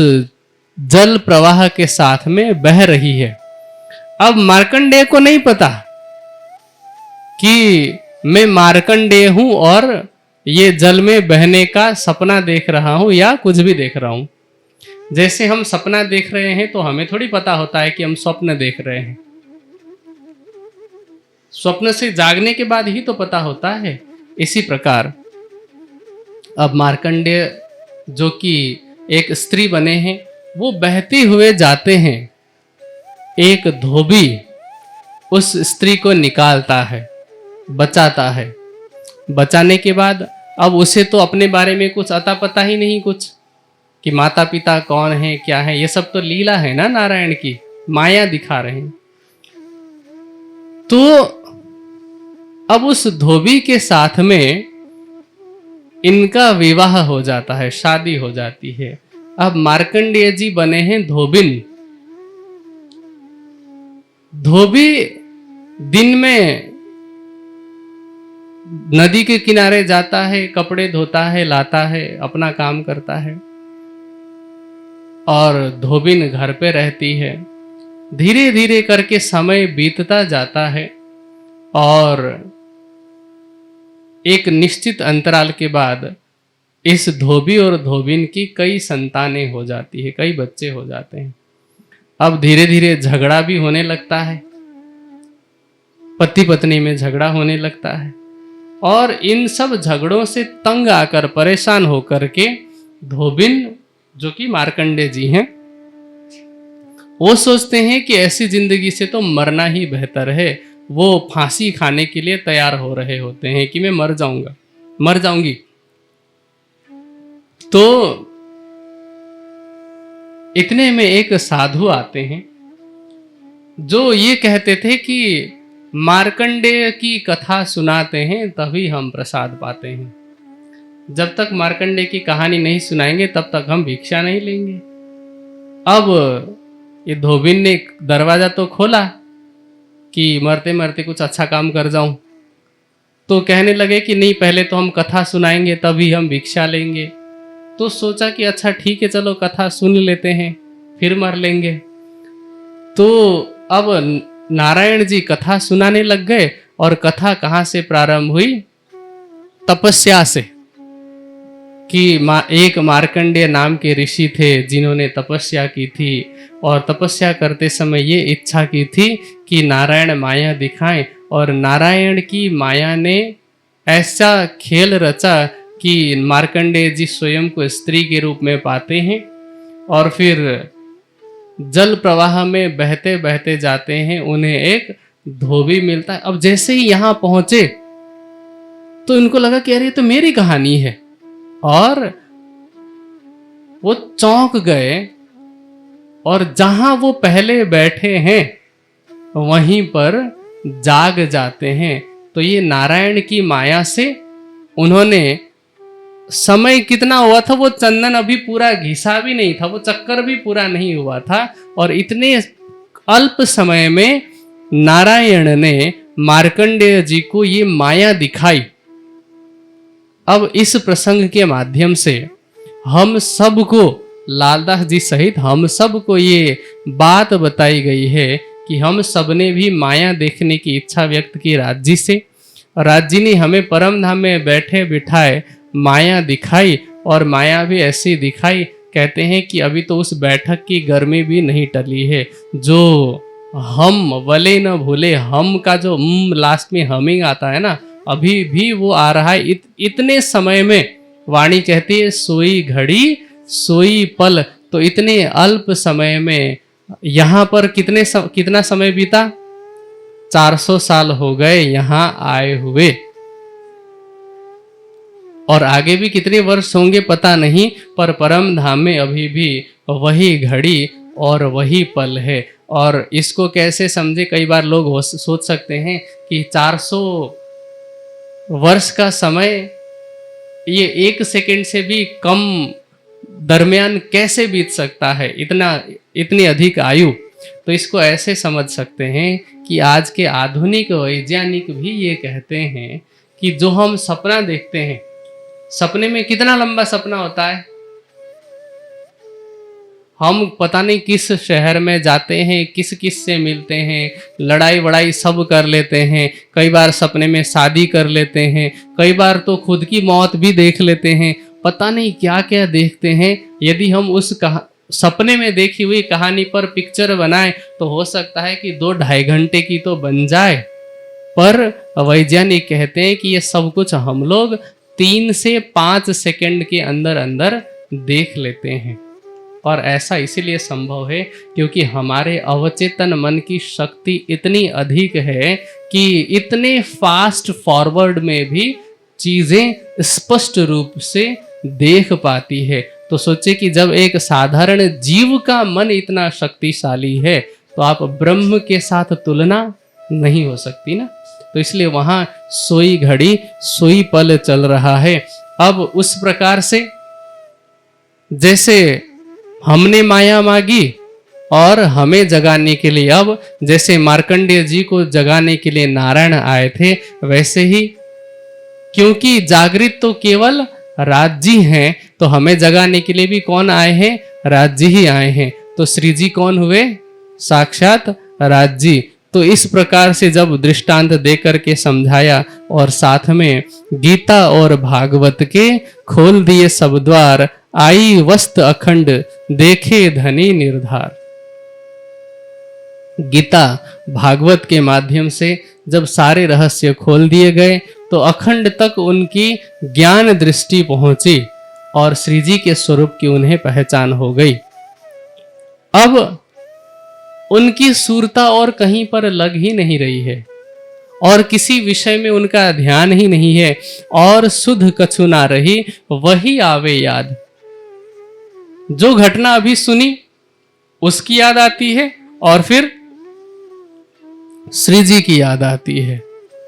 जल प्रवाह के साथ में बह रही है। अब मार्कंडेय को नहीं पता कि मैं मार्कंडेय हूं और ये जल में बहने का सपना देख रहा हूं या कुछ भी देख रहा हूं। जैसे हम सपना देख रहे हैं तो हमें थोड़ी पता होता है कि हम स्वप्न देख रहे हैं, स्वप्न से जागने के बाद ही तो पता होता है। इसी प्रकार अब मार्कंडेय जो कि एक स्त्री बने हैं, वो बहते हुए जाते हैं। एक धोबी उस स्त्री को निकालता है, बचाता है। बचाने के बाद अब उसे तो अपने बारे में कुछ अता पता ही नहीं, कुछ कि माता पिता कौन है, क्या है, ये सब तो लीला है ना, नारायण की माया दिखा रहे हैं। तो अब उस धोबी के साथ में इनका विवाह हो जाता है, शादी हो जाती है। अब मार्कंडेय जी बने हैं धोबिन। धोबी दिन में नदी के किनारे जाता है, कपड़े धोता है, लाता है, अपना काम करता है, और धोबिन घर पे रहती है। धीरे धीरे करके समय बीतता जाता है और एक निश्चित अंतराल के बाद इस धोबी और धोबिन की कई संतानें हो जाती है, कई बच्चे हो जाते हैं। अब धीरे धीरे झगड़ा भी होने लगता है, पति पत्नी में झगड़ा होने लगता है, और इन सब झगड़ों से तंग आकर, परेशान होकर के धोबिन, जो कि मार्कंडेय जी हैं, वो सोचते हैं कि ऐसी जिंदगी से तो मरना ही बेहतर है। वो फांसी खाने के लिए तैयार हो रहे होते हैं कि मैं मर जाऊंगा, मर जाऊंगी। तो इतने में एक साधु आते हैं जो ये कहते थे कि मार्कंडेय की कथा सुनाते हैं तभी हम प्रसाद पाते हैं, जब तक मार्कंडेय की कहानी नहीं सुनाएंगे तब तक हम भिक्षा नहीं लेंगे। अब ये धोबिन ने दरवाजा तो खोला कि मरते मरते कुछ अच्छा काम कर जाऊं, तो कहने लगे कि नहीं, पहले तो हम कथा सुनाएंगे तभी हम भिक्षा लेंगे। तो सोचा कि अच्छा ठीक है, चलो कथा सुन लेते हैं, फिर मर लेंगे। तो अब नारायण जी कथा सुनाने लग गए, और कथा कहाँ से प्रारंभ हुई? तपस्या से, कि एक मार्कंडेय नाम के ऋषि थे जिन्होंने तपस्या की थी, और तपस्या करते समय ये इच्छा की थी कि नारायण माया दिखाएं, और नारायण की माया ने ऐसा खेल रचा कि मार्कंडेय जी स्वयं को स्त्री के रूप में पाते हैं, और फिर जल प्रवाह में बहते बहते जाते हैं, उन्हें एक धोबी मिलता है। अब जैसे ही यहाँ पहुंचे तो इनको लगा कि अरे ये तो मेरी कहानी है, और वो चौंक गए, और जहां वो पहले बैठे हैं वहीं पर जाग जाते हैं। तो ये नारायण की माया से उन्होंने, समय कितना हुआ था, वो चंदन अभी पूरा घिसा भी नहीं था, वो चक्कर भी पूरा नहीं हुआ था, और इतने अल्प समय में नारायण ने मार्कंडेय जी को ये माया दिखाई। अब इस प्रसंग के माध्यम से हम सबको, लालदास जी सहित हम सबको ये बात बताई गई है कि हम सबने भी माया देखने की इच्छा व्यक्त की राज जी से, और राज जी ने हमें परम धाम में बैठे बिठाए माया दिखाई, और माया भी ऐसी दिखाई, कहते हैं कि अभी तो उस बैठक की गर्मी भी नहीं टली है। जो हम वले न भूले, हम का जो लास्ट में हमिंग आता है ना, अभी भी वो आ रहा है। इतने समय में वाणी कहती है सोई घड़ी सोई पल, तो इतने अल्प समय में यहाँ पर कितना समय बीता? 400 साल हो गए यहाँ आए हुए, और आगे भी कितने वर्ष होंगे पता नहीं, पर परम धाम में अभी भी वही घड़ी और वही पल है। और इसको कैसे समझे? कई बार लोग सोच सकते हैं कि 400 वर्ष का समय ये 1 सेकंड से भी कम दरमियान कैसे बीत सकता है, इतनी अधिक आयु। तो इसको ऐसे समझ सकते हैं कि आज के आधुनिक वैज्ञानिक भी ये कहते हैं कि जो हम सपना देखते हैं, सपने में कितना लंबा सपना होता है, हम पता नहीं किस शहर में जाते हैं, किस किस से मिलते हैं, लड़ाई वड़ाई सब कर लेते हैं, कई बार सपने में शादी कर लेते हैं, कई बार तो खुद की मौत भी देख लेते हैं, पता नहीं क्या क्या देखते हैं। यदि हम उस सपने में देखी हुई कहानी पर पिक्चर बनाएं तो हो सकता है कि 2-2.5 घंटे की तो बन जाए, पर वैज्ञानिक कहते हैं कि ये सब कुछ हम लोग 3 से 5 सेकंड के अंदर अंदर देख लेते हैं। और ऐसा इसीलिए संभव है क्योंकि हमारे अवचेतन मन की शक्ति इतनी अधिक है कि इतने फास्ट फॉरवर्ड में भी चीजें स्पष्ट रूप से देख पाती है। तो सोचे कि जब एक साधारण जीव का मन इतना शक्तिशाली है तो आप ब्रह्म के साथ तुलना नहीं हो सकती ना। तो इसलिए वहां सोई घड़ी सोई पल चल रहा है। अब उस प्रकार से जैसे हमने माया मांगी और हमें जगाने के लिए, अब जैसे मार्कंडेय जी को जगाने के लिए नारायण आए थे, वैसे ही क्योंकि जागृत तो केवल राज जी हैं, तो हमें जगाने के लिए भी कौन आए हैं? राज जी ही आए हैं। तो श्री जी कौन हुए? साक्षात राज जी। तो इस प्रकार से जब दृष्टांत दे करके समझाया और साथ में गीता और भागवत के खोल दिए सब द्वार, आई वस्त अखंड देखे धनी निर्धार। गीता भागवत के माध्यम से जब सारे रहस्य खोल दिए गए तो अखंड तक उनकी ज्ञान दृष्टि पहुंची और श्री जी के स्वरूप की उन्हें पहचान हो गई। अब उनकी सूरता और कहीं पर लग ही नहीं रही है और किसी विषय में उनका ध्यान ही नहीं है, और सुध कछु ना रही वही आवे याद। जो घटना अभी सुनी उसकी याद आती है और फिर श्री जी की याद आती है।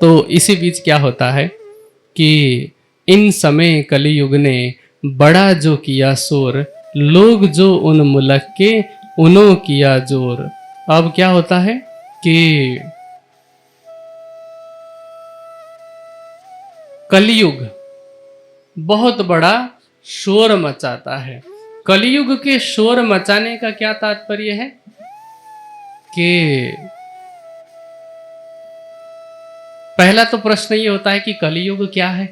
तो इसी बीच क्या होता है कि इन समय कलियुग ने बड़ा जो किया शोर, लोग जो उन मुलक के उनो किया जोर। अब क्या होता है कि कलियुग बहुत बड़ा शोर मचाता है। कलियुग के शोर मचाने का क्या तात्पर्य है कि पहला तो प्रश्न ये होता है कि कलियुग क्या है।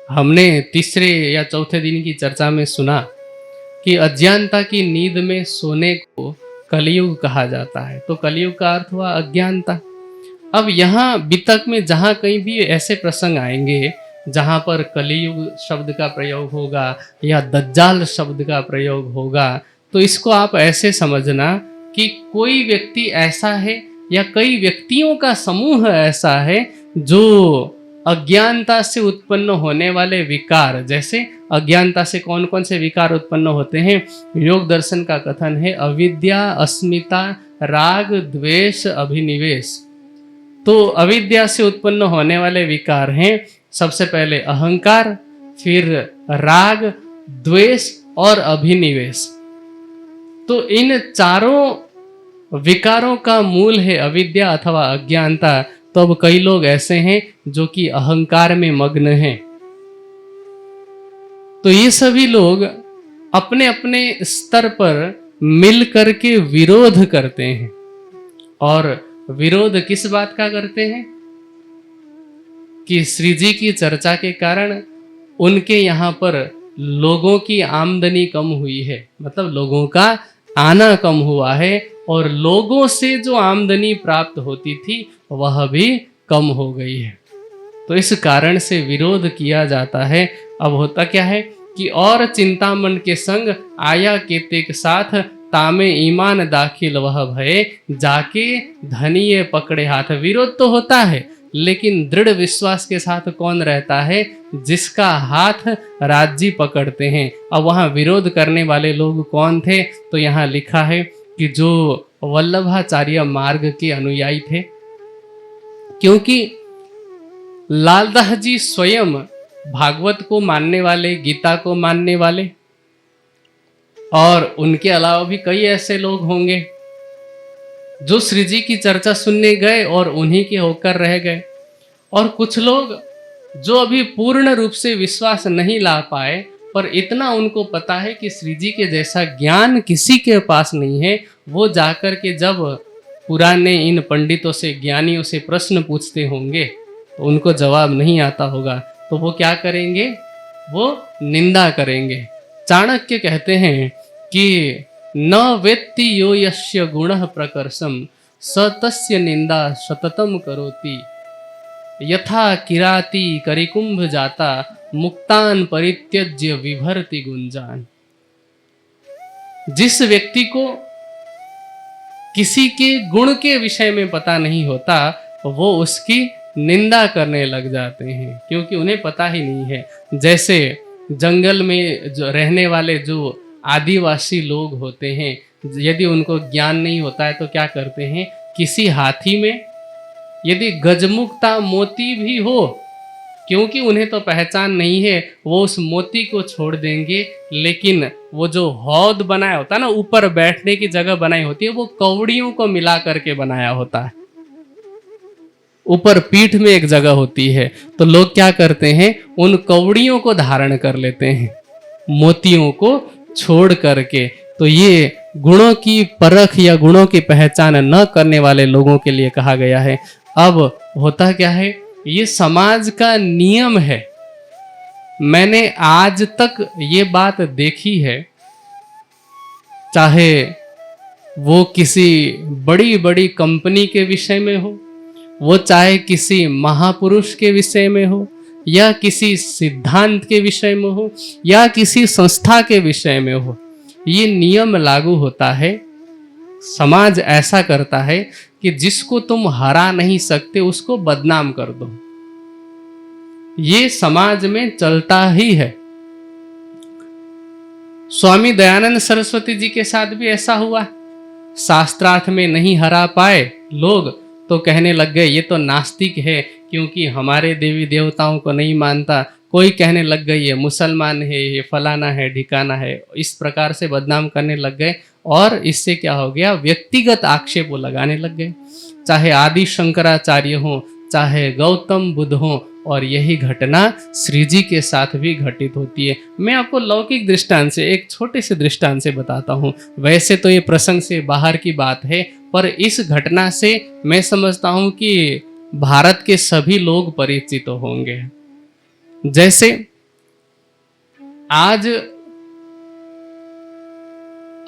हमने तीसरे या चौथे दिन की चर्चा में सुना कि अज्ञानता की नींद में सोने को कलियुग कहा जाता है। तो कलियुग का अर्थ हुआ अज्ञानता। अब यहाँ वितक में जहाँ कहीं भी ऐसे प्रसंग आएंगे जहाँ पर कलियुग शब्द का प्रयोग होगा या दज्जाल शब्द का प्रयोग होगा, तो इसको आप ऐसे समझना कि कोई व्यक्ति ऐसा है या कई व्यक्तियों का समूह ऐसा है जो अज्ञानता से उत्पन्न होने वाले विकार, जैसे अज्ञानता से कौन कौन से विकार उत्पन्न होते हैं, योग दर्शन का कथन है अविद्या, अस्मिता, राग, द्वेष, अभिनिवेश। तो अविद्या से उत्पन्न होने वाले विकार हैं सबसे पहले अहंकार, फिर राग, द्वेष और अभिनिवेश। तो इन चारों विकारों का मूल है अविद्या अथवा अज्ञानता। तो अब कई लोग ऐसे हैं जो कि अहंकार में मग्न हैं। तो ये सभी लोग अपने अपने स्तर पर मिल करके विरोध करते हैं। और विरोध किस बात का करते हैं कि श्री जी की चर्चा के कारण उनके यहाँ पर लोगों की आमदनी कम हुई है, मतलब लोगों का आना कम हुआ है और लोगों से जो आमदनी प्राप्त होती थी वह भी कम हो गई है। तो इस कारण से विरोध किया जाता है। अब होता क्या है कि और चिंतामन के संग आया केतेक साथ, तामे ईमान दाखिल वह भय, जाके धनिये पकड़े हाथ। विरोध तो होता है लेकिन दृढ़ विश्वास के साथ कौन रहता है, जिसका हाथ राज्य पकड़ते हैं। अब वहां विरोध करने वाले लोग कौन थे, तो यहाँ लिखा है कि जो वल्लभाचार्य मार्ग के अनुयायी थे, क्योंकि लालदास जी स्वयं भागवत को मानने वाले, गीता को मानने वाले, और उनके अलावा भी कई ऐसे लोग होंगे जो श्री जी की चर्चा सुनने गए और उन्हीं के होकर रह गए। और कुछ लोग जो अभी पूर्ण रूप से विश्वास नहीं ला पाए, पर इतना उनको पता है कि श्री जी के जैसा ज्ञान किसी के पास नहीं है, वो जाकर के जब पुराने इन पंडितों से, ज्ञानियों से प्रश्न पूछते होंगे तो उनको जवाब नहीं आता होगा, तो वो क्या करेंगे, वो निंदा करेंगे। चाणक्य कहते हैं कि न वेत्ति यो यस्य गुणः प्रकर्षम स तस्य निंदा सततम करोति, यथा किराती करिकुंभ जाता मुक्तान परित्यज्य विभर्ति गुंजान। जिस व्यक्ति को किसी के गुण के विषय में पता नहीं होता वो उसकी निंदा करने लग जाते हैं, क्योंकि उन्हें पता ही नहीं है। जैसे जंगल में जो रहने वाले जो आदिवासी लोग होते हैं, यदि उनको ज्ञान नहीं होता है तो क्या करते हैं, किसी हाथी में यदि गजमुक्ता मोती भी हो, क्योंकि उन्हें तो पहचान नहीं है, वो उस मोती को छोड़ देंगे, लेकिन वो जो हौद बनाया होता है ना, ऊपर बैठने की जगह बनाई होती है, वो कौड़ियों को मिला करके बनाया होता है। ऊपर पीठ में एक जगह होती है, तो लोग क्या करते हैं, उन कौड़ियों को धारण कर लेते हैं, मोतियों को छोड़ करके। तो ये गुणों की परख या गुणों की पहचान न करने वाले लोगों के लिए कहा गया है। अब होता क्या है, ये समाज का नियम है। मैंने आज तक ये बात देखी है, चाहे वो किसी बड़ी बड़ी कंपनी के विषय में हो, वो चाहे किसी महापुरुष के विषय में हो, या किसी सिद्धांत के विषय में हो, या किसी संस्था के विषय में हो, ये नियम लागू होता है। समाज ऐसा करता है कि जिसको तुम हरा नहीं सकते उसको बदनाम कर दो। ये समाज में चलता ही है। स्वामी दयानंद सरस्वती जी के साथ भी ऐसा हुआ। शास्त्रार्थ में नहीं हरा पाए लोग तो कहने लग गए ये तो नास्तिक है, क्योंकि हमारे देवी देवताओं को नहीं मानता। कोई कहने लग गई ये मुसलमान है, ये फलाना है, ढिकाना है। इस प्रकार से बदनाम करने लग गए और इससे क्या हो गया, व्यक्तिगत आक्षेप वो लगाने लग गए। चाहे आदि शंकराचार्य हो, चाहे गौतम बुद्ध हो, और यही घटना श्री जी के साथ भी घटित होती है। मैं आपको लौकिक दृष्टांत से, एक छोटे से दृष्टांत से बताता हूँ। वैसे तो ये प्रसंग से बाहर की बात है, पर इस घटना से मैं समझता हूँ कि भारत के सभी लोग परिचित होंगे। जैसे आज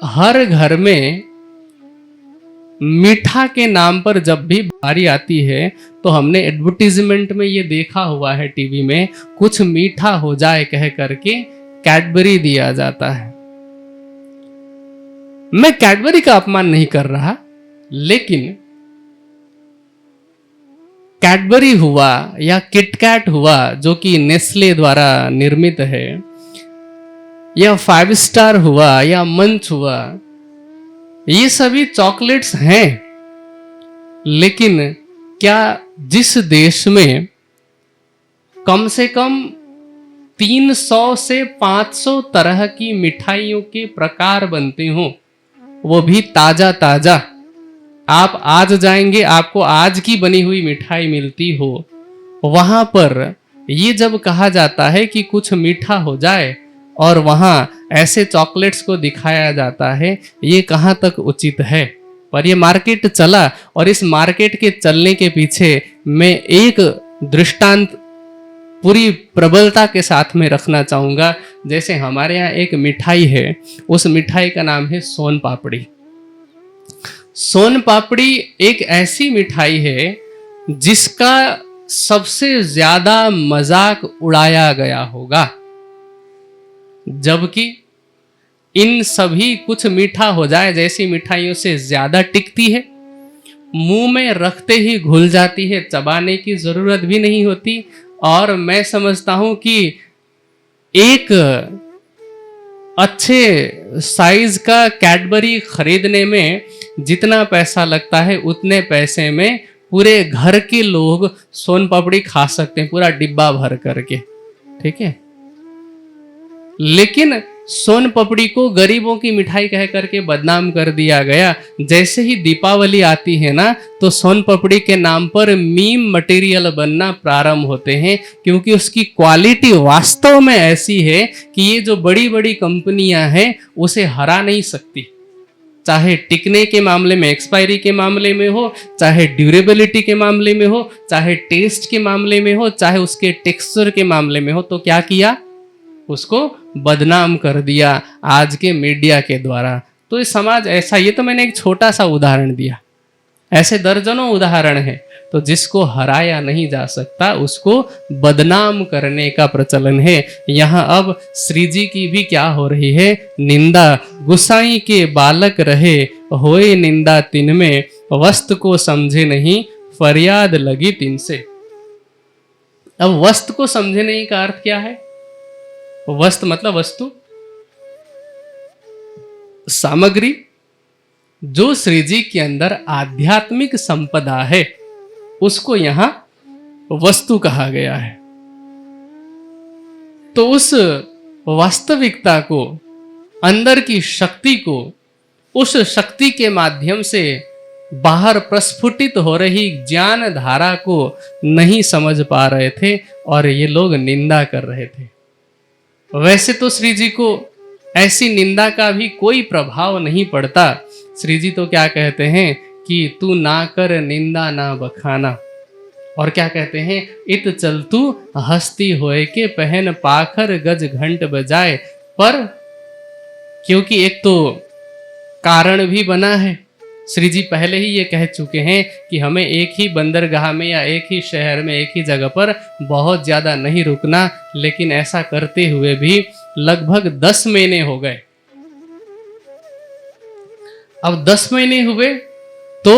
हर घर में मीठा के नाम पर जब भी बारी आती है तो हमने एडवर्टीजमेंट में ये देखा हुआ है, टीवी में, कुछ मीठा हो जाए कह करके कैडबरी दिया जाता है। मैं कैडबरी का अपमान नहीं कर रहा, लेकिन कैडबरी हुआ या किटकैट हुआ जो कि नेस्ले द्वारा निर्मित है, या 5 स्टार हुआ या मंच हुआ, ये सभी चॉकलेट्स हैं। लेकिन क्या जिस देश में कम से कम 300 से 500 तरह की मिठाइयों के प्रकार बनते हो, वो भी ताजा ताजा, आप आज जाएंगे आपको आज की बनी हुई मिठाई मिलती हो, वहां पर ये जब कहा जाता है कि कुछ मीठा हो जाए और वहां ऐसे चॉकलेट्स को दिखाया जाता है, ये कहां तक उचित है। पर ये मार्केट चला, और इस मार्केट के चलने के पीछे मैं एक दृष्टांत पूरी प्रबलता के साथ में रखना चाहूंगा। जैसे हमारे यहाँ एक मिठाई है, उस मिठाई का नाम है सोन पापड़ी। सोन पापड़ी एक ऐसी मिठाई है जिसका सबसे ज्यादा मजाक उड़ाया गया होगा, जबकि इन सभी कुछ मीठा हो जाए जैसी मिठाइयों से ज्यादा टिकती है, मुंह में रखते ही घुल जाती है, चबाने की जरूरत भी नहीं होती। और मैं समझता हूं कि एक अच्छे साइज का कैडबरी खरीदने में जितना पैसा लगता है, उतने पैसे में पूरे घर के लोग सोन पापड़ी खा सकते हैं, पूरा डिब्बा भर करके, ठीक है। लेकिन सोन पापड़ी को गरीबों की मिठाई कह करके बदनाम कर दिया गया। जैसे ही दीपावली आती है ना, तो सोन पापड़ी के नाम पर मीम मटेरियल बनना प्रारंभ होते हैं, क्योंकि उसकी क्वालिटी वास्तव में ऐसी है कि ये जो बड़ी बड़ी कंपनियां हैं उसे हरा नहीं सकती। चाहे टिकने के मामले में, एक्सपायरी के मामले में हो, चाहे ड्यूरेबिलिटी के मामले में हो, चाहे टेस्ट के मामले में हो, चाहे उसके टेक्सचर के मामले में हो, तो क्या किया, उसको बदनाम कर दिया आज के मीडिया के द्वारा। तो ये समाज ऐसा, ये तो मैंने एक छोटा सा उदाहरण दिया, ऐसे दर्जनों उदाहरण हैं। तो जिसको हराया नहीं जा सकता उसको बदनाम करने का प्रचलन है। यहाँ अब श्री जी की भी क्या हो रही है, निंदा। गुसाई के बालक रहे होए निंदा तिन में, वस्त को समझे नहीं फरियाद लगी तिन से। अब वस्त को समझे नहीं का अर्थ क्या है? वस्त मतलब वस्तु, सामग्री, जो श्री जी के अंदर आध्यात्मिक संपदा है उसको यहां वस्तु कहा गया है। तो उस वास्तविकता को, अंदर की शक्ति को, उस शक्ति के माध्यम से बाहर प्रस्फुटित हो रही ज्ञान धारा को नहीं समझ पा रहे थे और ये लोग निंदा कर रहे थे। वैसे तो श्री जी को ऐसी निंदा का भी कोई प्रभाव नहीं पड़ता। श्री जी तो क्या कहते हैं कि तू ना कर निंदा ना बखाना, और क्या कहते हैं, इत चलतू हस्ती होए के पहन पाखर गज घंट बजाए। पर क्योंकि एक तो कारण भी बना है, श्री जी पहले ही ये कह चुके हैं कि हमें एक ही बंदरगाह में या एक ही शहर में एक ही जगह पर बहुत ज़्यादा नहीं रुकना, लेकिन ऐसा करते हुए भी लगभग 10 महीने हो गए। अब 10 महीने हुए तो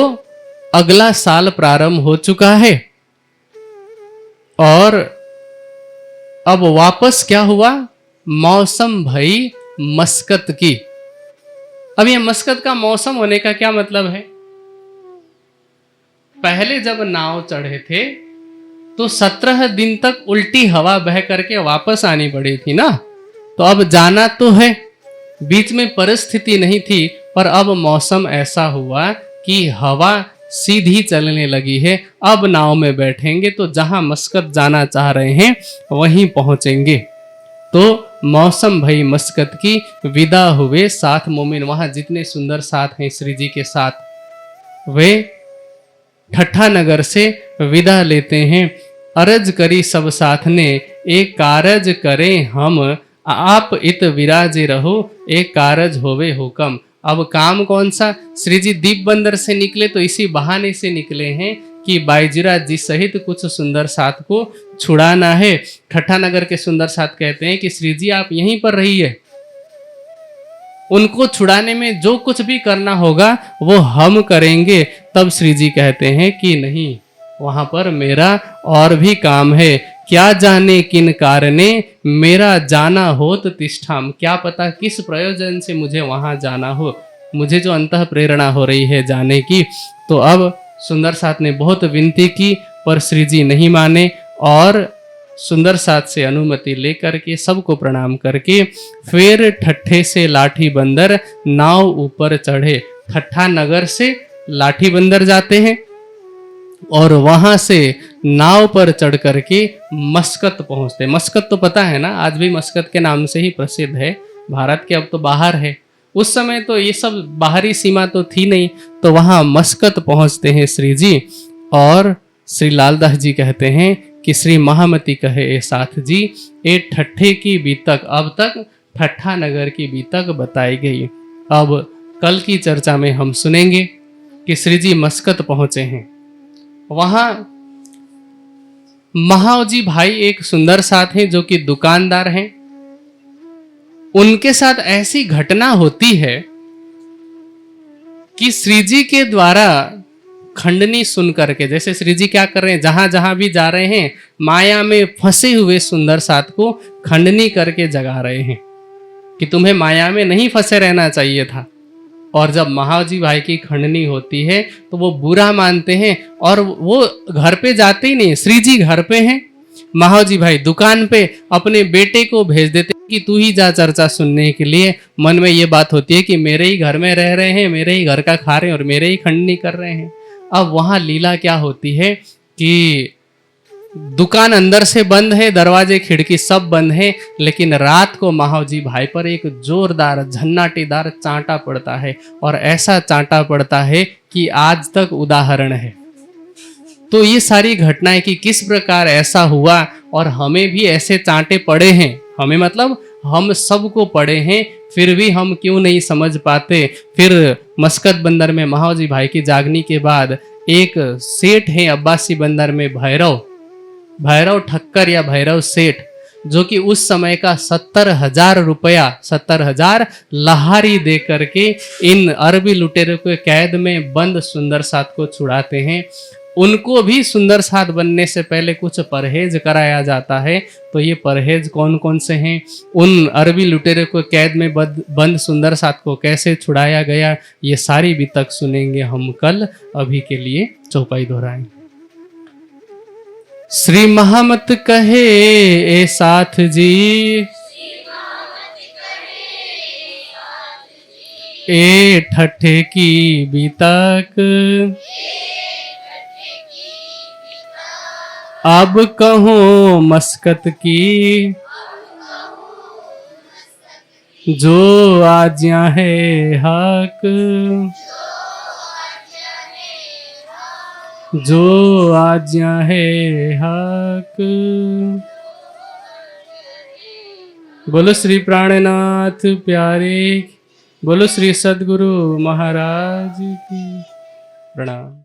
अगला साल प्रारंभ हो चुका है, और अब वापस क्या हुआ, मौसम भई मस्कत की। अब ये मस्कत का मौसम होने का क्या मतलब है, पहले जब नाव चढ़े थे तो 17 दिन तक उल्टी हवा बह करके वापस आनी पड़ी थी ना, तो अब जाना तो है, बीच में परिस्थिति नहीं थी, पर अब मौसम ऐसा हुआ कि हवा सीधी चलने लगी है। अब नाव में बैठेंगे तो जहां मस्कत जाना चाह रहे हैं वहीं पहुंचेंगे। तो मौसम भई मस्कत की, विदा हुए साथ मोमिन। वहां जितने सुंदर साथ हैं श्री जी के साथ, वे ठट्ठा नगर से विदा लेते हैं। अरज करी सब साथ ने, एक कारज करें हम, आप इत विराजे रहो, एक कारज होवे हुकम। अब काम कौन सा, श्री जी दीप बंदर से निकले तो इसी बहाने से निकले हैं कि बाईजीराज जी सहित कुछ सुंदर साथ को छुड़ाना है। ठट्ठा नगर के सुंदर साथ कहते हैं कि श्री जी आप यहीं पर रहिए, उनको छुड़ाने में जो कुछ भी करना होगा वो हम करेंगे। तब श्री जी कहते हैं कि नहीं, वहां पर मेरा और भी काम है, क्या जाने किन कारणे मेरा जाना होत तिष्ठाम। क्या पता किस प्रयोजन से मुझे वहां जाना हो, मुझे जो अंतः प्रेरणा हो रही है जाने की। तो अब सुंदर साथ ने बहुत विनती की, पर श्री जी नहीं माने, और सुंदर साथ से अनुमति लेकर के सबको प्रणाम करके फिर ठट्ठे से लाठी बंदर नाव ऊपर चढ़े। ठट्ठा नगर से लाठी बंदर जाते हैं और वहां से नाव पर चढ़ करके मस्कत पहुंचते। मस्कत तो पता है ना, आज भी मस्कत के नाम से ही प्रसिद्ध है, भारत के अब तो बाहर है, उस समय तो ये सब बाहरी सीमा तो थी नहीं। तो वहां मस्कत पहुंचते हैं श्री जी, और श्री लालदास जी कहते हैं कि श्री महामती कहे ए साथ जी, ए ठट्ठे की बीतक, अब तक ठट्ठा नगर की बीतक बताई गई। अब कल की चर्चा में हम सुनेंगे कि श्री जी मस्कत पहुंचे हैं। वहां महावजी भाई एक सुंदर साथ हैं जो कि दुकानदार हैं, उनके साथ ऐसी घटना होती है कि श्री जी के द्वारा खंडनी सुन करके, जैसे श्री जी क्या कर रहे हैं, जहां जहां भी जा रहे हैं माया में फंसे हुए सुंदर साथ को खंडनी करके जगा रहे हैं कि तुम्हें माया में नहीं फंसे रहना चाहिए था। और जब महावजी भाई की खंडनी होती है तो वो बुरा मानते हैं और वो घर पे जाते ही नहीं। श्री जी घर पे हैं, महावजी भाई दुकान पे अपने बेटे को भेज देते कि तू ही जा चर्चा सुनने के लिए। मन में ये बात होती है कि मेरे ही घर में रह रहे हैं, मेरे ही घर का खा रहे हैं और मेरे ही खंडनी कर रहे हैं। अब वहां लीला क्या होती है कि दुकान अंदर से बंद है, दरवाजे खिड़की सब बंद है, लेकिन रात को महावजी भाई पर एक जोरदार झन्नाटेदार चांटा पड़ता है, और ऐसा चांटा पड़ता है कि आज तक उदाहरण है। तो ये सारी घटनाएं कि किस प्रकार ऐसा हुआ, और हमें भी ऐसे चांटे पड़े हैं, हमें मतलब हम सबको पड़े हैं, फिर भी हम क्यों नहीं समझ पाते। फिर मस्कत बंदर में महावजी भाई की जागनी के बाद एक सेठ है अब्बासी बंदर में, भैरव ठक्कर या भैरव सेठ, जो कि उस समय का 70,000 रुपया, 70,000 लहारी दे करके इन अरबी लुटेरों के कैद में बंद सुंदर साथ को छुड़ाते हैं। उनको भी सुंदर साथ बनने से पहले कुछ परहेज कराया जाता है। तो ये परहेज कौन कौन से हैं, उन अरबी लुटेरों को कैद में बंद सुंदर साथ को कैसे छुड़ाया गया, ये सारी बीतक सुनेंगे हम कल। अभी के लिए चौपाई दोहराएं। श्री महामत कहे ए साथ जी, ए ठट्ठे की बीतक, अब कहूँ मस्कत की, जो आज्ञा है हक, जो आज्ञा है हक। बोलो श्री प्राणनाथ प्यारे, बोलो श्री सद्गुरु महाराज की। प्रणाम।